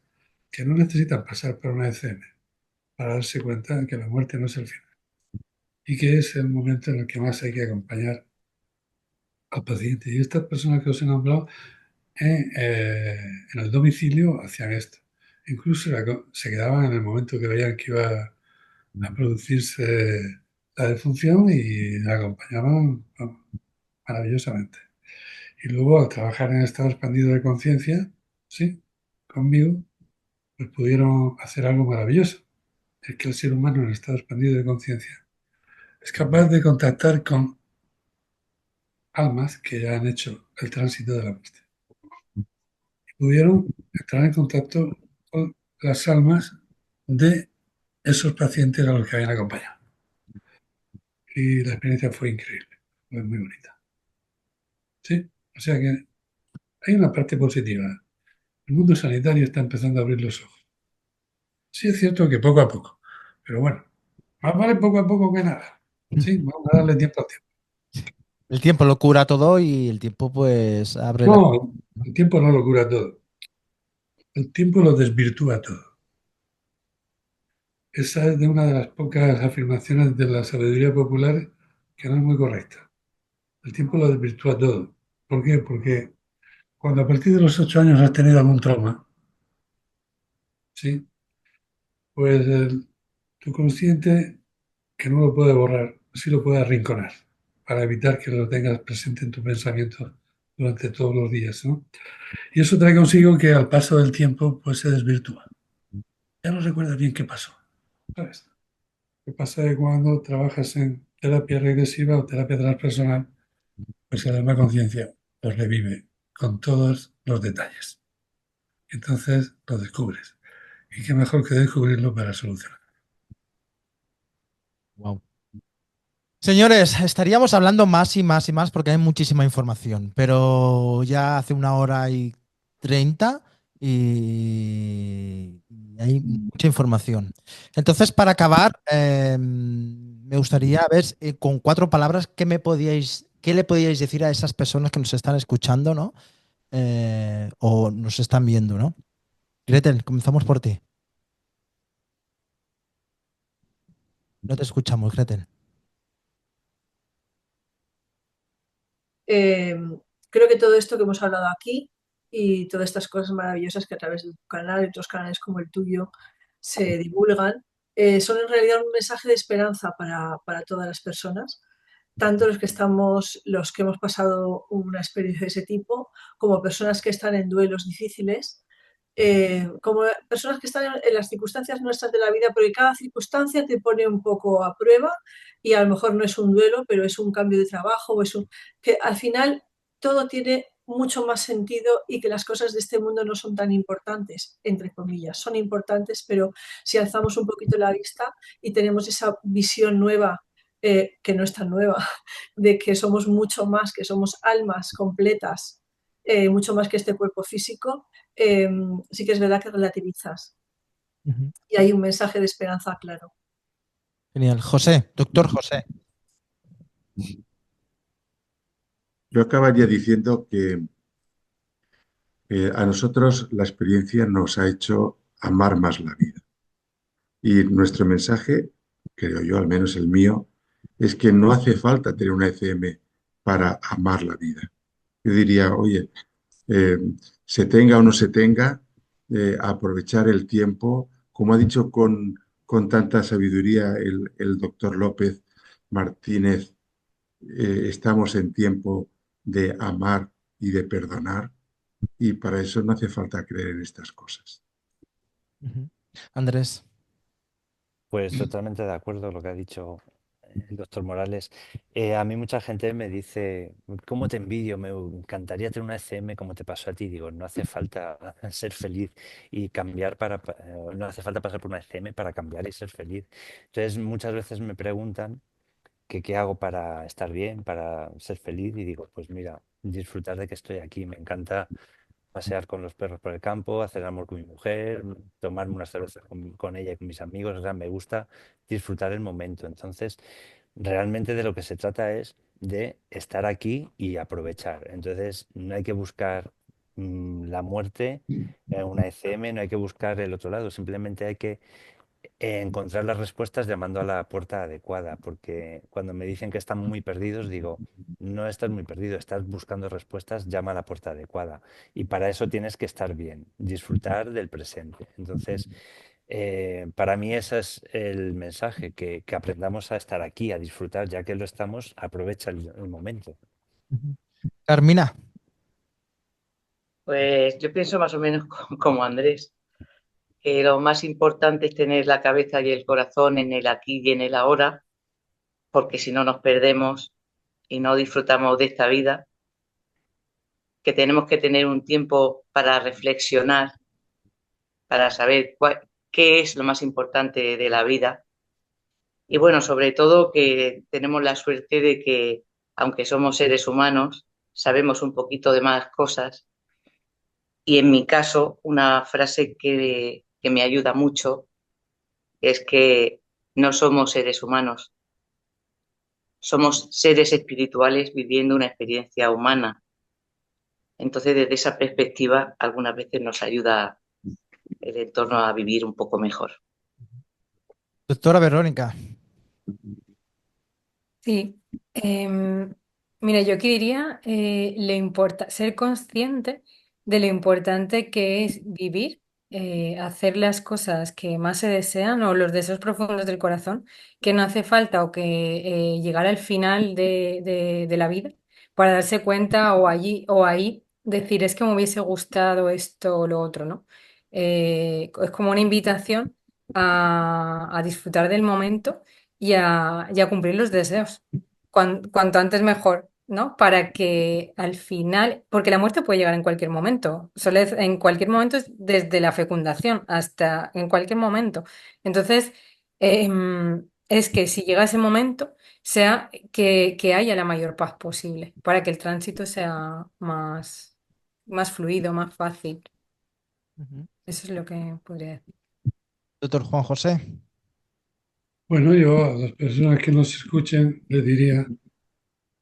que no necesitan pasar por una ECM para darse cuenta de que la muerte no es el final y que es el momento en el que más hay que acompañar al paciente. Y estas personas que os he nombrado en el domicilio hacían esto. Incluso se quedaban en el momento que veían que iba a producirse la defunción y la acompañaban, vamos, maravillosamente. Y luego, al trabajar en estado expandido de conciencia, sí, conmigo, pues pudieron hacer algo maravilloso. Es que el ser humano en estado expandido de conciencia es capaz de contactar con almas que ya han hecho el tránsito de la muerte. Y pudieron entrar en contacto con las almas de esos pacientes a los que habían acompañado. Y la experiencia fue increíble, fue muy bonita. Sí, o sea que hay una parte positiva. El mundo sanitario está empezando a abrir los ojos. Sí, es cierto que poco a poco, pero bueno, más vale poco a poco que nada. Sí, vamos a darle tiempo al tiempo. El tiempo lo cura todo y el tiempo pues abre la... No, el tiempo no lo cura todo. El tiempo lo desvirtúa todo. Esa es de una de las pocas afirmaciones de la sabiduría popular que no es muy correcta. El tiempo lo desvirtúa todo. ¿Por qué? Porque cuando a partir de los 8 años has tenido algún trauma, ¿sí? Pues tu consciente, que no lo puede borrar, sí lo puede arrinconar, para evitar que lo tengas presente en tu pensamiento durante todos los días, ¿no? Y eso trae consigo que al paso del tiempo pues se desvirtúa. Ya no recuerdas bien qué pasó, ¿sabes? ¿Qué pasa que cuando trabajas en terapia regresiva o terapia transpersonal, pues el alma conciencia los revive con todos los detalles? Entonces lo descubres. Y qué mejor que descubrirlo para solucionar. Wow. Señores, estaríamos hablando más y más y más porque hay muchísima información, pero ya hace 1 hora y 30 y hay mucha información. Entonces, para acabar, me gustaría ver con 4 palabras qué le podíais decir a esas personas que nos están escuchando, ¿no? o nos están viendo, ¿no? Gretel, comenzamos por ti. No te escuchamos, Gretel. Eh, Creo que todo esto que hemos hablado aquí y todas estas cosas maravillosas que a través de tu canal y otros canales como el tuyo se divulgan, son en realidad un mensaje de esperanza para todas las personas, tanto los que hemos pasado una experiencia de ese tipo, como personas que están en duelos difíciles, como personas que están en las circunstancias nuestras de la vida, porque cada circunstancia te pone un poco a prueba y a lo mejor no es un duelo, pero es un cambio de trabajo, o que al final todo tiene mucho más sentido y que las cosas de este mundo no son tan importantes, entre comillas, son importantes, pero si alzamos un poquito la vista y tenemos esa visión nueva, que no es tan nueva, de que somos mucho más, que somos almas completas, mucho más que este cuerpo físico, sí que es verdad que relativizas. Ujú. Y hay un mensaje de esperanza claro. Genial. José, doctor José. Yo acabaría diciendo que a nosotros la experiencia nos ha hecho amar más la vida. Y nuestro mensaje, creo yo, al menos el mío, es que no hace falta tener una ECM para amar la vida. Yo diría, oye, eh, se tenga o no se tenga, aprovechar el tiempo, como ha dicho con tanta sabiduría el doctor López Martínez, estamos en tiempo de amar y de perdonar, y para eso no hace falta creer en estas cosas. Ujú. Andrés. Pues totalmente de acuerdo con lo que ha dicho el doctor Morales. A mí mucha gente me dice, ¿cómo te envidio? Me encantaría tener una ECM como te pasó a ti. Digo, no hace falta ser feliz y cambiar no hace falta pasar por una ECM para cambiar y ser feliz. Entonces muchas veces me preguntan que qué hago para estar bien, para ser feliz y digo, pues mira, disfrutar de que estoy aquí. Me encanta pasear con los perros por el campo, hacer amor con mi mujer, tomarme unas cervezas con ella y con mis amigos. O sea, me gusta disfrutar el momento. Entonces, realmente de lo que se trata es de estar aquí y aprovechar. Entonces, no hay que buscar la muerte en una ECM, no hay que buscar el otro lado, simplemente hay que encontrar las respuestas llamando a la puerta adecuada, porque cuando me dicen que están muy perdidos, digo, no estás muy perdido, estás buscando respuestas, llama a la puerta adecuada. Y para eso tienes que estar bien, disfrutar del presente. Entonces, para mí ese es el mensaje, que aprendamos a estar aquí, a disfrutar, ya que lo estamos, aprovecha el momento. Ujú. Carmina. Pues yo pienso más o menos como Andrés, que lo más importante es tener la cabeza y el corazón en el aquí y en el ahora, porque si no nos perdemos y no disfrutamos de esta vida, que tenemos que tener un tiempo para reflexionar, para saber qué es lo más importante de la vida. Y bueno, sobre todo que tenemos la suerte de que, aunque somos seres humanos, sabemos un poquito de más cosas. Y en mi caso, una frase que me ayuda mucho es que no somos seres humanos, somos seres espirituales viviendo una experiencia humana. Entonces, desde esa perspectiva, algunas veces nos ayuda el entorno a vivir un poco mejor. Doctora Verónica. Sí. Mira, yo aquí diría ser consciente de lo importante que es vivir, hacer las cosas que más se desean o los deseos profundos del corazón, que no hace falta o que llegar al final de la vida para darse cuenta o allí o ahí decir es que me hubiese gustado esto o lo otro, ¿no? Es como una invitación a disfrutar del momento y a cumplir los deseos. Cuanto antes mejor, ¿no? Para que al final, porque la muerte puede llegar en cualquier momento, en cualquier momento desde la fecundación hasta en cualquier momento. Entonces, es que si llega ese momento, sea que haya la mayor paz posible, para que el tránsito sea más fluido, más fácil. Ujú. Eso es lo que podría decir. Doctor Juan José. Bueno, yo a las personas que nos escuchen les diría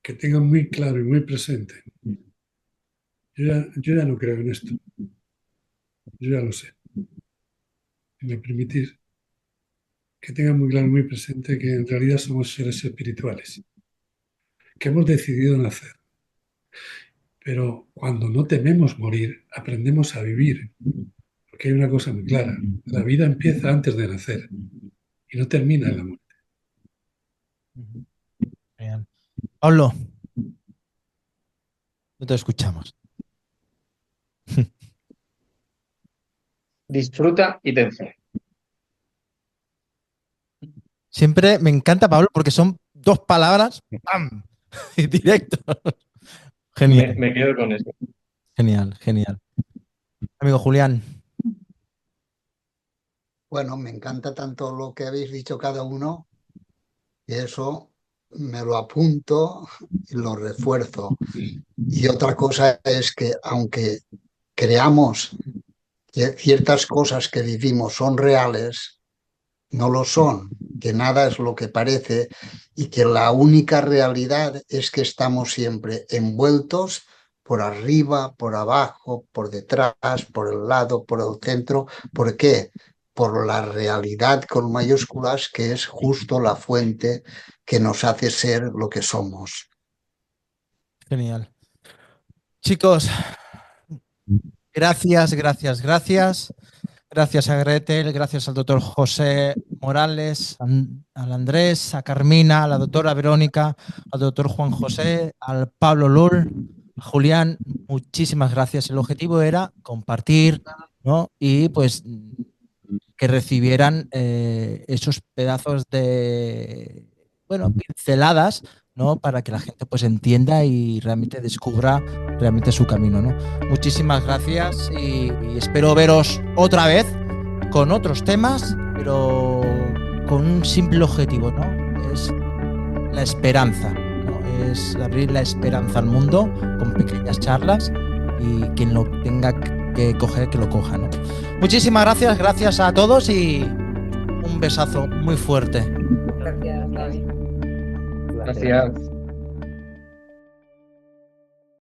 que tengan muy claro y muy presente Yo ya no creo en esto. Yo ya lo sé. Si me permitís, que tenga muy claro, muy presente que en realidad somos seres espirituales, que hemos decidido nacer. Pero cuando no tememos morir, aprendemos a vivir. Porque hay una cosa muy clara. La vida empieza antes de nacer y no termina en la muerte. Bien. Pablo, no te escuchamos. Disfruta y ten fe. Siempre me encanta, Pablo, porque son dos palabras, ¡pam! Y directo. Genial, Me quedo con eso. genial, genial. Amigo Julián. Bueno, me encanta tanto lo que habéis dicho cada uno, y eso me lo apunto y lo refuerzo. Y otra cosa es que aunque creamos que ciertas cosas que vivimos son reales, no lo son, que nada es lo que parece y que la única realidad es que estamos siempre envueltos por arriba, por abajo, por detrás, por el lado, por el centro. ¿Por qué? Por la realidad con mayúsculas, que es justo la fuente que nos hace ser lo que somos. Genial. Chicos, gracias, gracias, gracias. Gracias a Gretel, gracias al doctor José Morales, al Andrés, a Carmina, a la doctora Verónica, al doctor Juan José, al Pablo Lul, a Julián, muchísimas gracias. El objetivo era compartir, ¿no? Y pues que recibieran esos pedazos de, bueno, pinceladas, ¿no? Para que la gente pues entienda y realmente descubra realmente su camino, ¿no? Muchísimas gracias y espero veros otra vez con otros temas, pero con un simple objetivo, ¿no? Es la esperanza, ¿no? Es abrir la esperanza al mundo con pequeñas charlas y quien lo tenga que coger, que lo coja, ¿no? Muchísimas gracias, gracias a todos y un besazo muy fuerte. Gracias, David. Gracias.